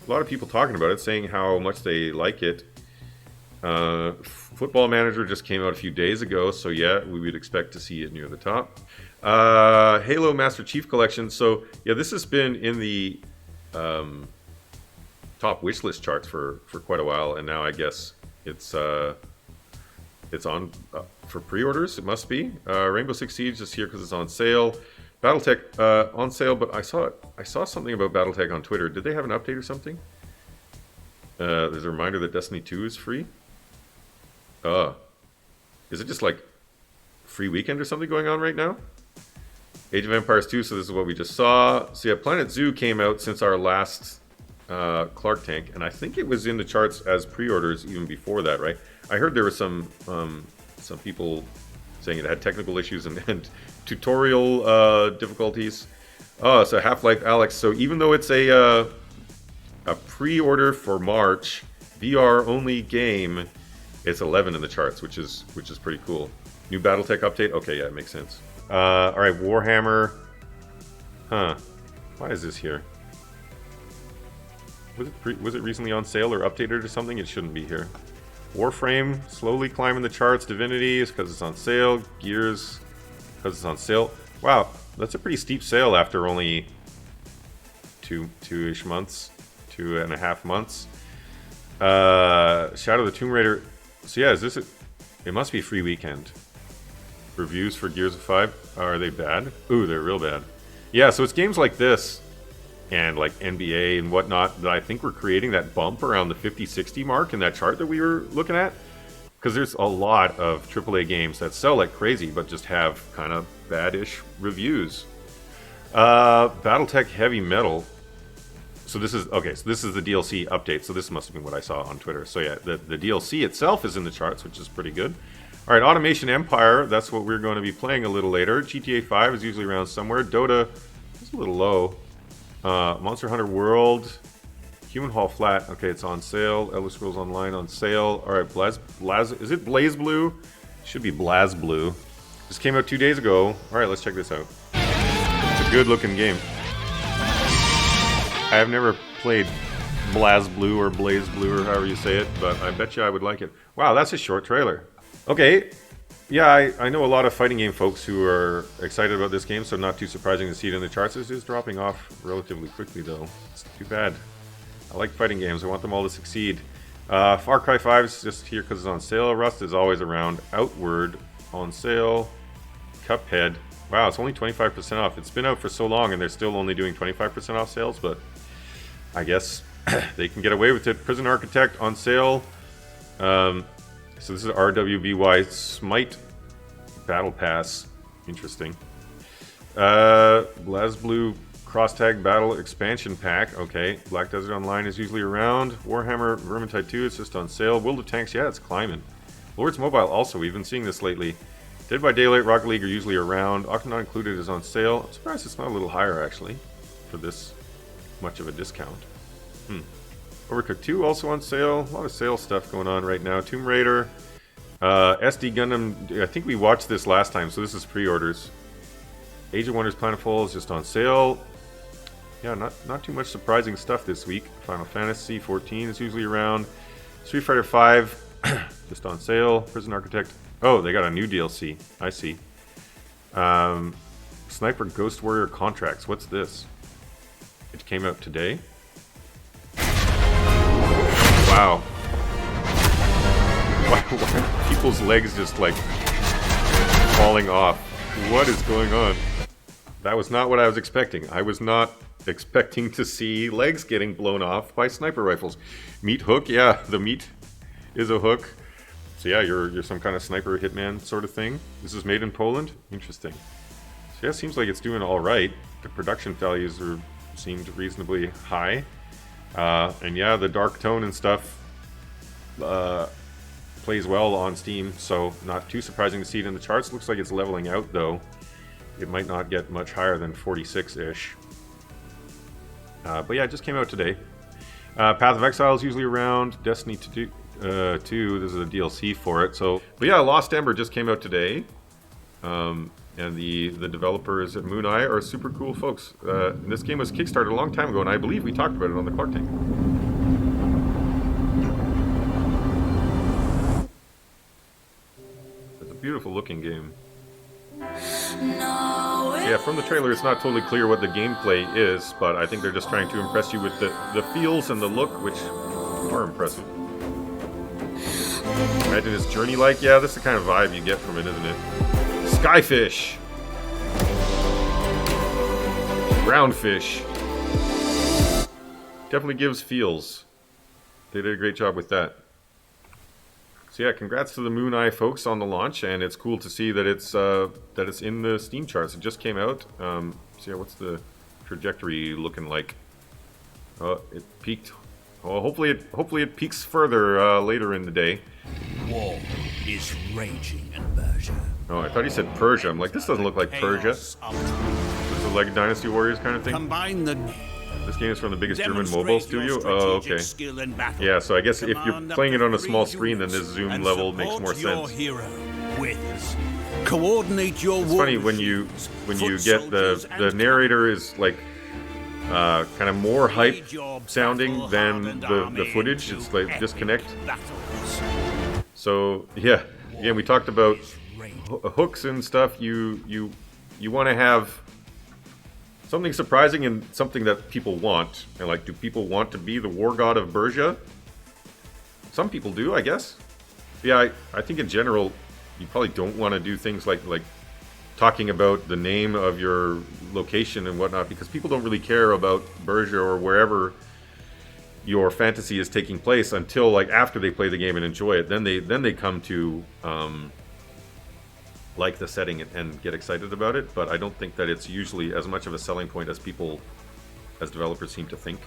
A lot of people talking about it, saying how much they like it. Football Manager just came out a few days ago, so yeah, we would expect to see it near the top. Halo Master Chief Collection, so yeah, this has been in the top wishlist charts for quite a while, and now I guess it's on for pre-orders. It must be. Rainbow Six Siege is here because it's on sale. BattleTech on sale, but I saw something about BattleTech on Twitter. Did they have an update or something? There's a reminder that Destiny 2 is free. Is it just like free weekend or something going on right now? Age of Empires 2, so this is what we just saw. So yeah, Planet Zoo came out since our last Clark Tank, and I think it was in the charts as pre-orders even before that, right? I heard there were some people saying it had technical issues and tutorial difficulties. Oh, so Half-Life Alyx. So even though it's a pre-order for March, VR-only game, it's 11 in the charts, which is pretty cool. New BattleTech update? Okay, yeah, it makes sense. Alright, Warhammer. Huh. Why is this here? Was it recently on sale or updated or something? It shouldn't be here. Warframe, slowly climbing the charts. Divinity is because it's on sale. Gears, because it's on sale. Wow, that's a pretty steep sale after only two-ish months. 2.5 months. Shadow of the Tomb Raider. So yeah, is this it must be free weekend. Reviews for Gears of 5. Are they bad? Ooh, they're real bad. Yeah, so it's games like this and like NBA and whatnot that I think we're creating that bump around the 50-60 mark in that chart that we were looking at. Because there's a lot of AAA games that sell like crazy but just have kind of bad-ish reviews. BattleTech Heavy Metal. So this is, okay, so this is the DLC update. So this must have been what I saw on Twitter. So yeah, the DLC itself is in the charts, which is pretty good. All right, Automation Empire, that's what we're going to be playing a little later. GTA 5 is usually around somewhere. Dota is a little low. Monster Hunter World, Human Hall Flat, okay, it's on sale. Elder Scrolls Online on sale. All right, is it Blaze Blue? Should be Blaz Blue. This came out 2 days ago. All right, let's check this out. It's a good-looking game. I have never played Blaz Blue or Blaze Blue or however you say it, but I bet you I would like it. Wow, that's a short trailer. Okay, yeah, I know a lot of fighting game folks who are excited about this game, so not too surprising to see it in the charts. It's just dropping off relatively quickly, though. It's too bad. I like fighting games. I want them all to succeed. Far Cry 5 is just here because it's on sale. Rust is always around. Outward on sale. Cuphead. Wow, it's only 25% off. It's been out for so long, and they're still only doing 25% off sales, but I guess they can get away with it. Prison Architect on sale. So this is RWBY Smite Battle Pass. Interesting. BlazBlue Cross Tag Battle Expansion Pack. Okay. Black Desert Online is usually around. Warhammer Vermintide 2 is just on sale. World of Tanks, yeah, it's climbing. Lords Mobile also, we've been seeing this lately. Dead by Daylight, Rocket League are usually around. Octa Not Included is on sale. I'm surprised it's not a little higher, actually, for this much of a discount. Overcooked 2 also on sale. A lot of sale stuff going on right now. Tomb Raider. SD Gundam, I think we watched this last time, so this is pre-orders. Age of Wonders Planetfall is just on sale. Yeah, not too much surprising stuff this week. Final Fantasy 14 is usually around. Street Fighter 5, just on sale. Prison Architect. Oh, they got a new DLC. I see. Sniper Ghost Warrior Contracts. What's this? It came out today. Wow. Why are people's legs just like falling off? What is going on? That was not what I was expecting. I was not expecting to see legs getting blown off by sniper rifles. Meat hook, yeah, the meat is a hook. So yeah, you're some kind of sniper hitman sort of thing. This is made in Poland? Interesting. So yeah, it seems like it's doing all right. The production values seemed reasonably high. And yeah, the dark tone and stuff plays well on Steam, so not too surprising to see it in the charts. Looks like it's leveling out though. It might not get much higher than 46-ish. But yeah, it just came out today. Path of Exile is usually around. Destiny 2, this is a DLC for it. So, but yeah, Lost Ember just came out today. And the developers at Moon Eye are super cool folks. This game was kickstarted a long time ago, and I believe we talked about it on the Clark Tank. It's a beautiful looking game. Yeah, from the trailer it's not totally clear what the gameplay is, but I think they're just trying to impress you with the feels and the look, which are impressive. Imagine it's journey-like. Yeah, that's the kind of vibe you get from it, isn't it? Skyfish! Groundfish. Definitely gives feels. They did a great job with that. So yeah, congrats to the Moon Eye folks on the launch, and it's cool to see that it's in the Steam charts. It just came out. So yeah, what's the trajectory looking like? It peaked. Well, hopefully it peaks further later in the day. War is raging in Persia. Oh, I thought he said Persia. I'm like, this doesn't look like Persia. This is like Dynasty Warriors kind of thing. Combine the This game is from the biggest German mobile studio? Oh, okay. Yeah, so I guess if you're playing it on a small screen, then this zoom level makes more sense. Coordinate your it's funny when you get the narrator is like kind of more hype sounding than the footage. It's like disconnect. So yeah, again we talked about hooks and stuff. You want to have something surprising and something that people want. And like, do people want to be the war god of Persia? Some people do, I guess. Yeah, I think in general, you probably don't want to do things like talking about the name of your location and whatnot, because people don't really care about Persia or wherever your fantasy is taking place until like after they play the game and enjoy it. Then they come to like the setting and get excited about it, but I don't think that it's usually as much of a selling point as developers seem to think.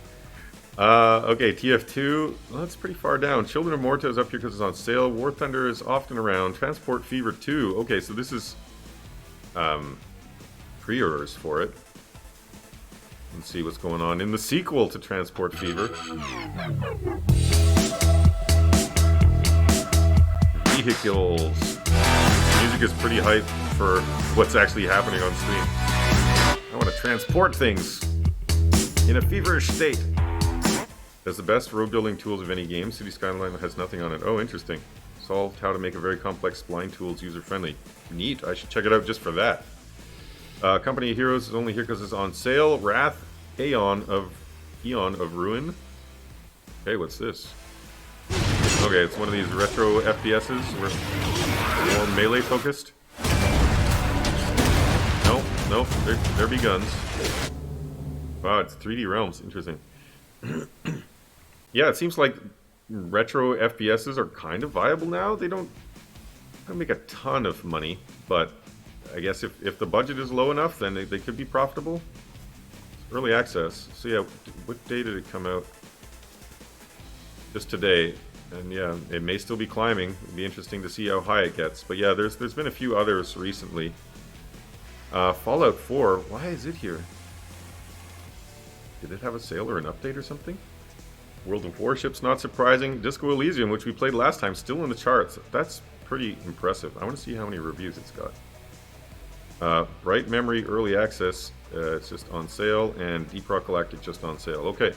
Okay, TF2, well, that's pretty far down. Children of Morta is up here because it's on sale. War Thunder is often around. Transport Fever 2, okay, so this is pre-orders for it. Let's see what's going on in the sequel to Transport Fever. Vehicles. Music is pretty hype for what's actually happening on screen. I want to transport things in a feverish state. Has the best road building tools of any game. City Skyline has nothing on it. Oh, interesting. Solved how to make a very complex spline tools user-friendly. Neat. I should check it out just for that. Company of Heroes is only here because it's on sale. Wrath, Aeon of Ruin. Okay, what's this? Okay, it's one of these retro FPSs. We're more melee focused. Nope, there be guns. Wow, it's 3D Realms. Interesting. Yeah, it seems like retro FPSs are kind of viable now. They don't make a ton of money, but I guess if the budget is low enough, then they could be profitable. Early access. So yeah, what day did it come out? Just today. And yeah, it may still be climbing. It'd be interesting to see how high it gets. But yeah, there's been a few others recently. Fallout 4, why is it here? Did it have a sale or an update or something? World of Warships, not surprising. Disco Elysium, which we played last time, still in the charts. That's pretty impressive. I want to see how many reviews it's got. Bright Memory Early Access, it's just on sale, and Deep Rock Galactic just on sale. Okay.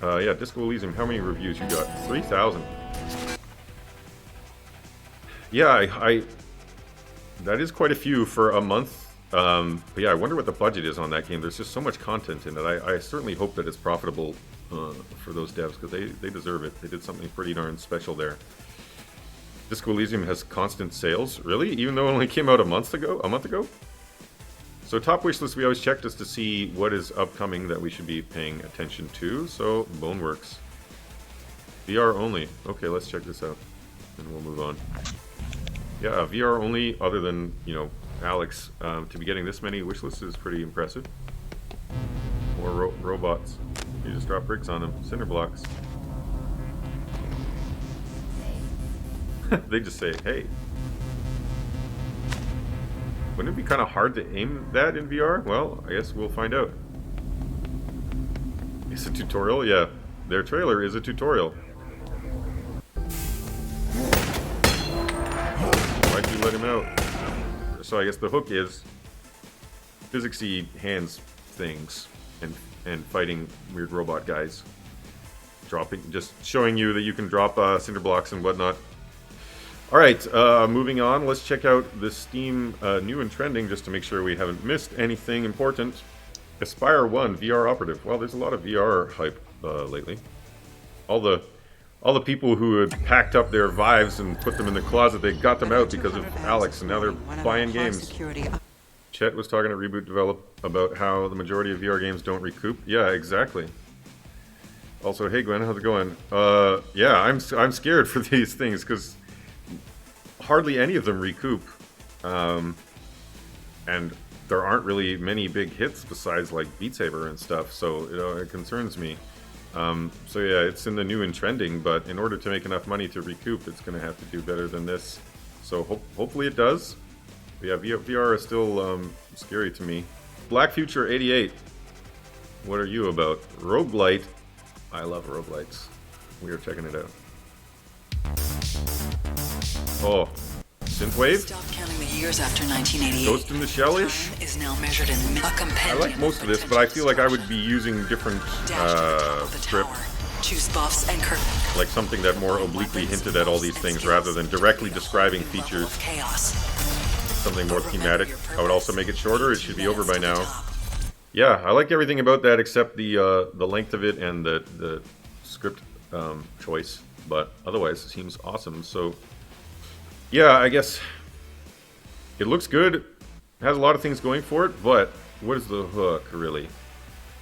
Yeah, Disco Elysium, how many reviews you got? 3,000. Yeah, that is quite a few for a month. But yeah, I wonder what the budget is on that game. There's just so much content in it. I certainly hope that it's profitable for those devs, because they deserve it. They did something pretty darn special there. Disco Elysium has constant sales, really? Even though it only came out a month ago? So top wish list we always check just to see what is upcoming that we should be paying attention to. So Boneworks. VR only. Okay, let's check this out. And we'll move on. Yeah, VR only, other than, you know, Alyx, to be getting this many wish lists is pretty impressive. More robots. You just drop bricks on them. Cinder blocks. They just say, hey. Wouldn't it be kind of hard to aim that in VR? Well, I guess we'll find out. It's a tutorial? Yeah. Their trailer is a tutorial. Why'd you let him out? So I guess the hook is physicsy hands things and fighting weird robot guys. Just showing you that you can drop cinder blocks and whatnot. Alright, moving on, let's check out the Steam new and trending just to make sure we haven't missed anything important. Aspire 1 VR operative. Well, there's a lot of VR hype lately. All the people who had packed up their Vives and put them in the closet, they got them out because of Alyx, and now they're buying games. Chet was talking to Reboot Develop about how the majority of VR games don't recoup. Yeah, exactly. Also, hey Gwen, how's it going? Yeah, I'm scared for these things because hardly any of them recoup, and there aren't really many big hits besides like Beat Saber and stuff, so you know, it concerns me. So yeah, it's in the new and trending, but in order to make enough money to recoup, it's going to have to do better than this. So hopefully it does. But yeah, VR is still scary to me. Black Future 88. What are you about? Roguelite. I love roguelites. We are checking it out. Oh, Synthwave? Stop counting the years after 1988. Ghost in the Shell-ish? Time is now measured in a I like most of this, but I feel like I would be using different script. Choose buffs and like something that more obliquely hinted at all these things rather than directly describing features. Something more thematic. I would also make it shorter. It should be over by now. Yeah, I like everything about that except the length of it and the script choice. But otherwise, it seems awesome. So, yeah, I guess it looks good. It has a lot of things going for it, but what is the hook, really?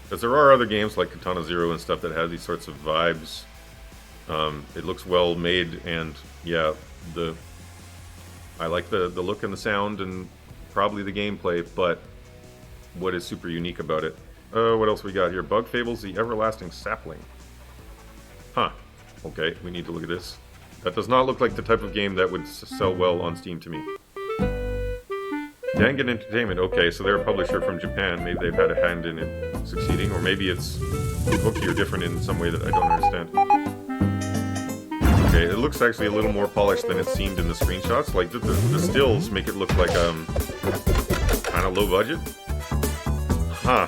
Because there are other games like Katana Zero and stuff that have these sorts of vibes. It looks well made, and yeah, I like the look and the sound and probably the gameplay, but what is super unique about it? What else we got here? Bug Fables, The Everlasting Sapling. Huh. Okay, we need to look at this. That does not look like the type of game that would sell well on Steam to me. Dangan Entertainment. Okay, so they're a publisher from Japan. Maybe they've had a hand in it succeeding, or maybe it's hooky or different in some way that I don't understand. Okay, it looks actually a little more polished than it seemed in the screenshots. Like, the stills make it look like, kind of low budget. Huh.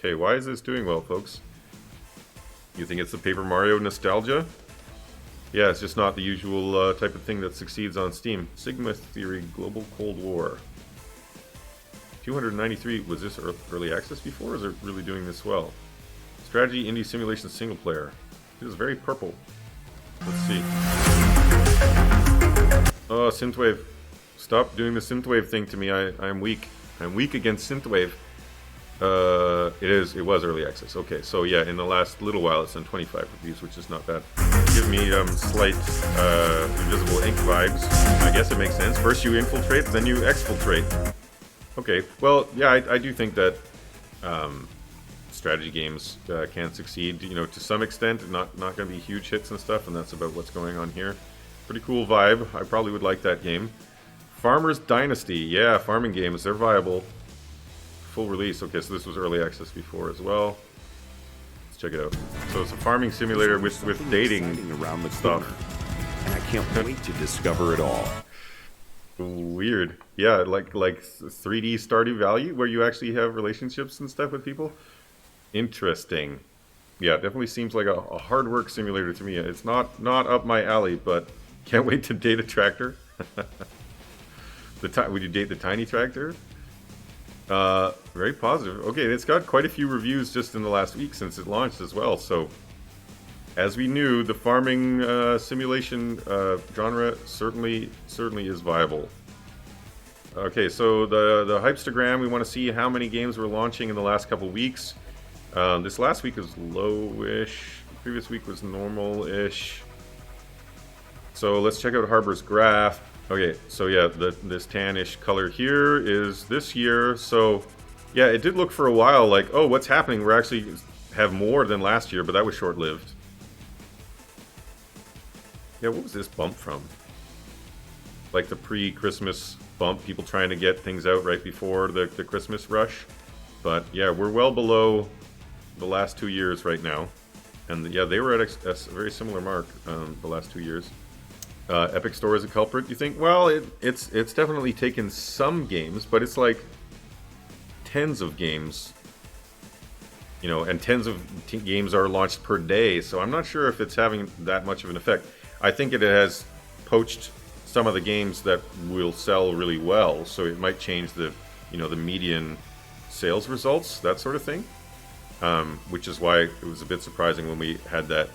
Okay, why is this doing well, folks? You think it's the Paper Mario nostalgia? Yeah, it's just not the usual type of thing that succeeds on Steam. Sigma Theory Global Cold War. 293, was this early access before, or is it really doing this well? Strategy Indie Simulation Single Player. It is very purple. Let's see. Oh, Synthwave. Stop doing the Synthwave thing to me. I'm weak. I'm weak against Synthwave. It was early access. Okay, so yeah, in the last little while it's done 25 reviews, which is not bad. Give me slight invisible ink vibes. I guess it makes sense. First you infiltrate, then you exfiltrate. Okay, well, yeah, I do think that strategy games can succeed, you know, to some extent. Not going to be huge hits and stuff, and that's about what's going on here. Pretty cool vibe. I probably would like that game. Farmer's Dynasty. Yeah, farming games, they're viable. Full release. Okay, so this was early access before as well. Let's check it out. So it's a farming simulator with dating around the stuff. corner, and I can't wait to discover it all. Weird. Yeah, like 3D Stardew Valley, where you actually have relationships and stuff with people. Interesting. Yeah, definitely seems like a hard work simulator to me. It's not up my alley, but can't wait to date a tractor. Would you date the tiny tractor? Very positive. Okay, it's got quite a few reviews just in the last week since it launched as well. So, as we knew, the farming simulation genre certainly is viable. Okay, so the Hypstagram, we want to see how many games we're launching in the last couple weeks. This last week is low-ish. The previous week was normal-ish. So let's check out Harbor's graph. Okay, so yeah, this tannish color here is this year. So yeah, it did look for a while like, oh, what's happening? We're actually have more than last year, but that was short-lived. Yeah, what was this bump from? Like the pre-Christmas bump, people trying to get things out right before the Christmas rush. But yeah, we're well below the last 2 years right now. And yeah, they were at a very similar mark the last 2 years. Epic Store is a culprit, you think? Well, it's definitely taken some games, but it's like tens of games, you know, and tens of games are launched per day, so I'm not sure if it's having that much of an effect. I think it has poached some of the games that will sell really well, so it might change the, you know, the median sales results, that sort of thing, which is why it was a bit surprising when we had that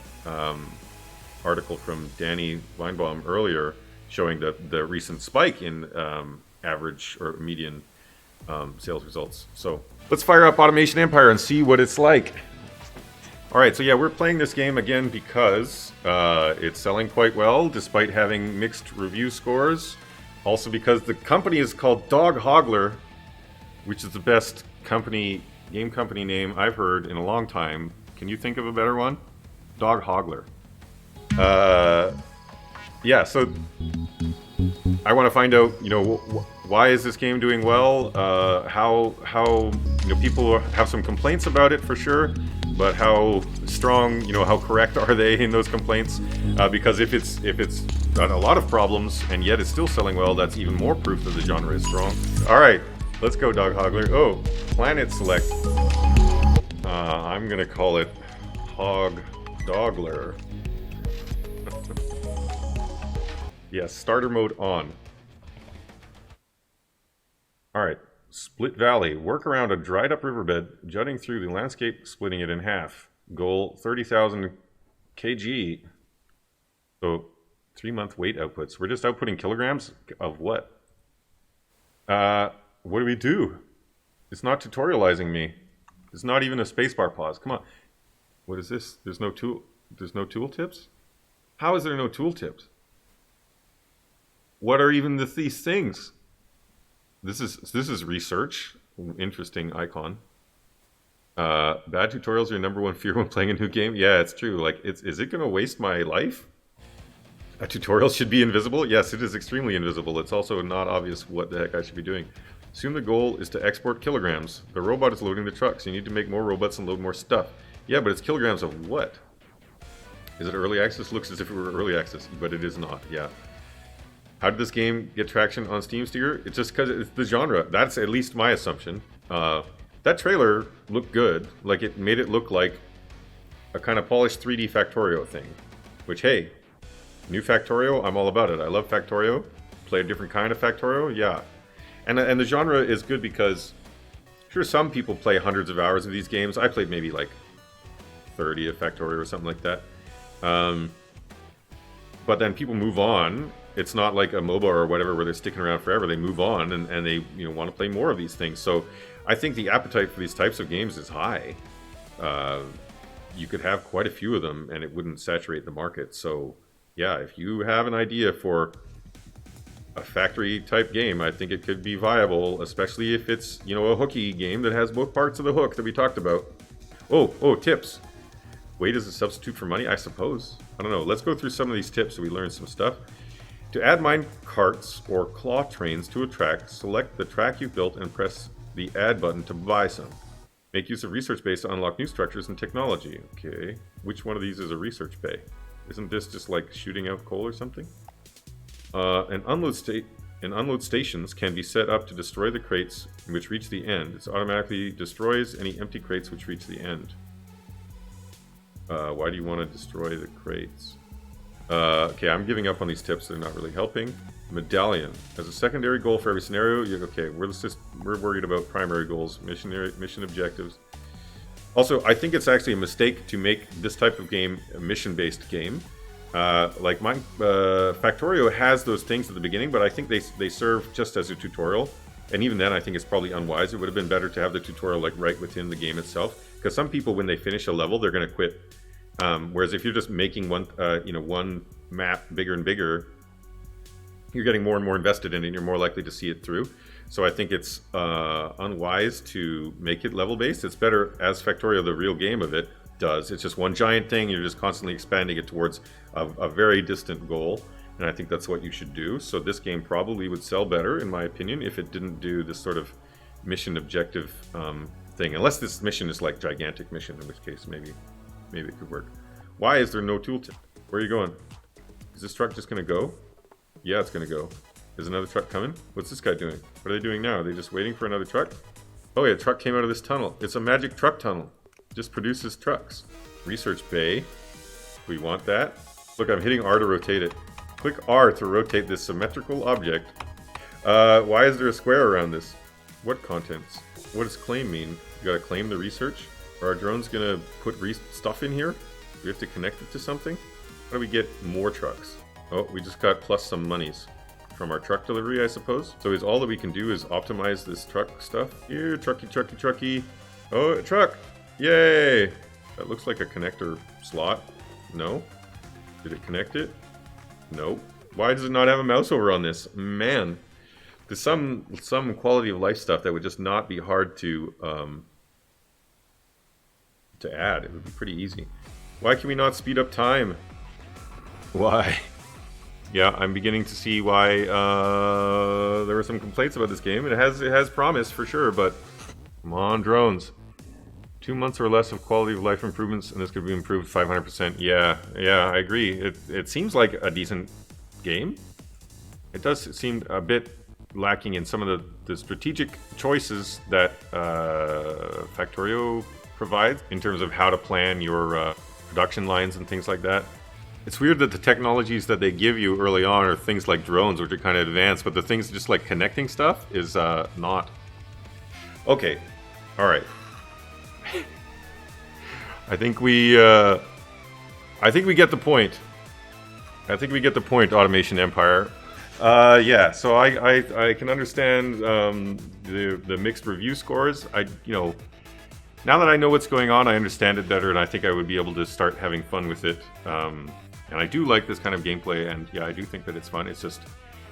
article from Danny Weinbaum earlier showing the recent spike in average or median sales results. So let's fire up Automation Empire and see what it's like. Alright, so yeah, we're playing this game again because it's selling quite well despite having mixed review scores. Also because the company is called Dog Hoggler, which is the best game company name I've heard in a long time. Can you think of a better one? Dog Hoggler. Yeah, so I want to find out, you know, why is this game doing well? How you know, people have some complaints about it for sure, but how strong, you know, how correct are they in those complaints? Because if it's got a lot of problems and yet it's still selling well, that's even more proof that the genre is strong. All right, let's go, Dog Hoggler. Oh, planet select. I'm gonna call it Hog Dogler. Yes, starter mode on. Alright, Split Valley. Work around a dried up riverbed, jutting through the landscape, splitting it in half. Goal 30,000 kg. So, 3-month weight outputs. We're just outputting kilograms of what? What do we do? It's not tutorializing me. It's not even a spacebar pause. Come on. What is this? There's no tooltips? How is there no tooltips? What are even these things? This is research. Interesting icon. Bad tutorials are your #1 fear when playing a new game. Yeah, it's true. Like, is it gonna waste my life? A tutorial should be invisible. Yes, it is extremely invisible. It's also not obvious what the heck I should be doing. Assume the goal is to export kilograms. The robot is loading the trucks. You need to make more robots and load more stuff. Yeah, but it's kilograms of what? Is it early access? Looks as if it were early access, but it is not. Yeah. How did this game get traction on Steam, Steer? It's just because it's the genre. That's at least my assumption. That trailer looked good. Like, it made it look like a kind of polished 3D Factorio thing. Which, hey, new Factorio, I'm all about it. I love Factorio. Play a different kind of Factorio, yeah. And the genre is good because, sure, some people play hundreds of hours of these games. I played maybe like 30 of Factorio or something like that. But then people move on, It's not like a MOBA or whatever where they're sticking around forever. They move on and they want to play more of these things. So I think the appetite for these types of games is high. You could have quite a few of them and it wouldn't saturate the market. So yeah, if you have an idea for a factory type game, I think it could be viable, especially if it's, a hooky game that has both parts of the hook that we talked about. Oh, tips. Weight is a substitute for money, I suppose. I don't know. Let's go through some of these tips so we learn some stuff. To add mine carts or claw trains to a track, select the track you built and press the add button to buy some. Make use of research bays to unlock new structures and technology. Okay. Which one of these is a research bay? Isn't this just like shooting out coal or something? An unload stations can be set up to destroy the crates which reach the end. It automatically destroys any empty crates which reach the end. Why do you want to destroy the crates? Okay, I'm giving up on these tips. They're not really helping. Medallion. As a secondary goal for every scenario, we're worried about primary goals, mission objectives. Also, I think it's actually a mistake to make this type of game a mission-based game. Like mine, Factorio has those things at the beginning, but I think they serve just as a tutorial. And even then, I think it's probably unwise. It would have been better to have the tutorial like right within the game itself. Because some people, when they finish a level, they're going to quit. Whereas if you're just making one map bigger and bigger, you're getting more and more invested in it, and you're more likely to see it through. So I think it's unwise to make it level-based. It's better, as Factorio, the real game of it, does. It's just one giant thing. You're just constantly expanding it towards a very distant goal. And I think that's what you should do. So this game probably would sell better, in my opinion, if it didn't do this sort of mission objective thing. Unless this mission is like gigantic mission, in which case maybe it could work. Why is there no tooltip? Where are you going? Is this truck just going to go? Yeah, it's going to go. Is another truck coming? What's this guy doing? What are they doing now? Are they just waiting for another truck? Oh yeah, a truck came out of this tunnel. It's a magic truck tunnel. It just produces trucks. Research bay. We want that. Look, I'm hitting R to rotate it. Click R to rotate this symmetrical object. Why is there a square around this? What contents? What does claim mean? You gotta claim the research? Are our drones gonna put stuff in here? Do we have to connect it to something? How do we get more trucks? Oh, we just got plus some monies from our truck delivery, I suppose. So is all that we can do is optimize this truck stuff? Here, trucky. Oh, a truck! Yay! That looks like a connector slot. No? Did it connect it? Nope. Why does it not have a mouse over on this? Man. There's some quality of life stuff that would just not be hard to add. It would be pretty easy. Why can we not speed up time? Why? Yeah, I'm beginning to see why there were some complaints about this game. It has promise for sure, but come on, drones. 2 months or less of quality of life improvements, and this could be improved 500%. Yeah, I agree. It seems like a decent game. It does seem a bit lacking in some of the strategic choices that Factorio provides in terms of how to plan your production lines and things like that. It's weird that the technologies that they give you early on are things like drones, which are kind of advanced, but the things just like connecting stuff is not. Okay, all right. I think we get the point. Automation Empire. Yeah, so I can understand the mixed review scores. Now that I know what's going on, I understand it better, and I think I would be able to start having fun with it. And I do like this kind of gameplay, and yeah, I do think that it's fun. It's just,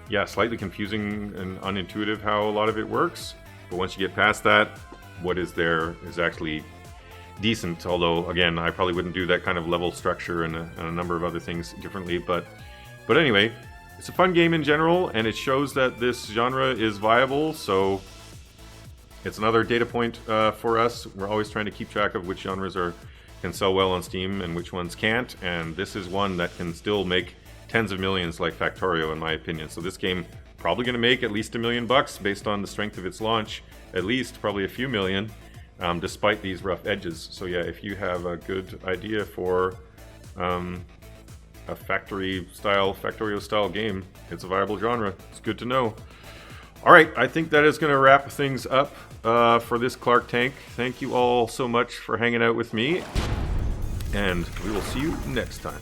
yeah, slightly confusing and unintuitive how a lot of it works. But once you get past that, what is there is actually decent. Although, again, I probably wouldn't do that kind of level structure and a number of other things differently. But anyway, it's a fun game in general, and it shows that this genre is viable. So it's another data point for us. We're always trying to keep track of which genres can sell well on Steam and which ones can't, and this is one that can still make tens of millions like Factorio, in my opinion. So this game probably going to make at least $1 million based on the strength of its launch, at least probably a few million, despite these rough edges. So yeah, if you have a good idea for a Factorio style game, it's a viable genre. It's good to know. All right, I think that is going to wrap things up for this Clark Tank. Thank you all so much for hanging out with me, and we will see you next time.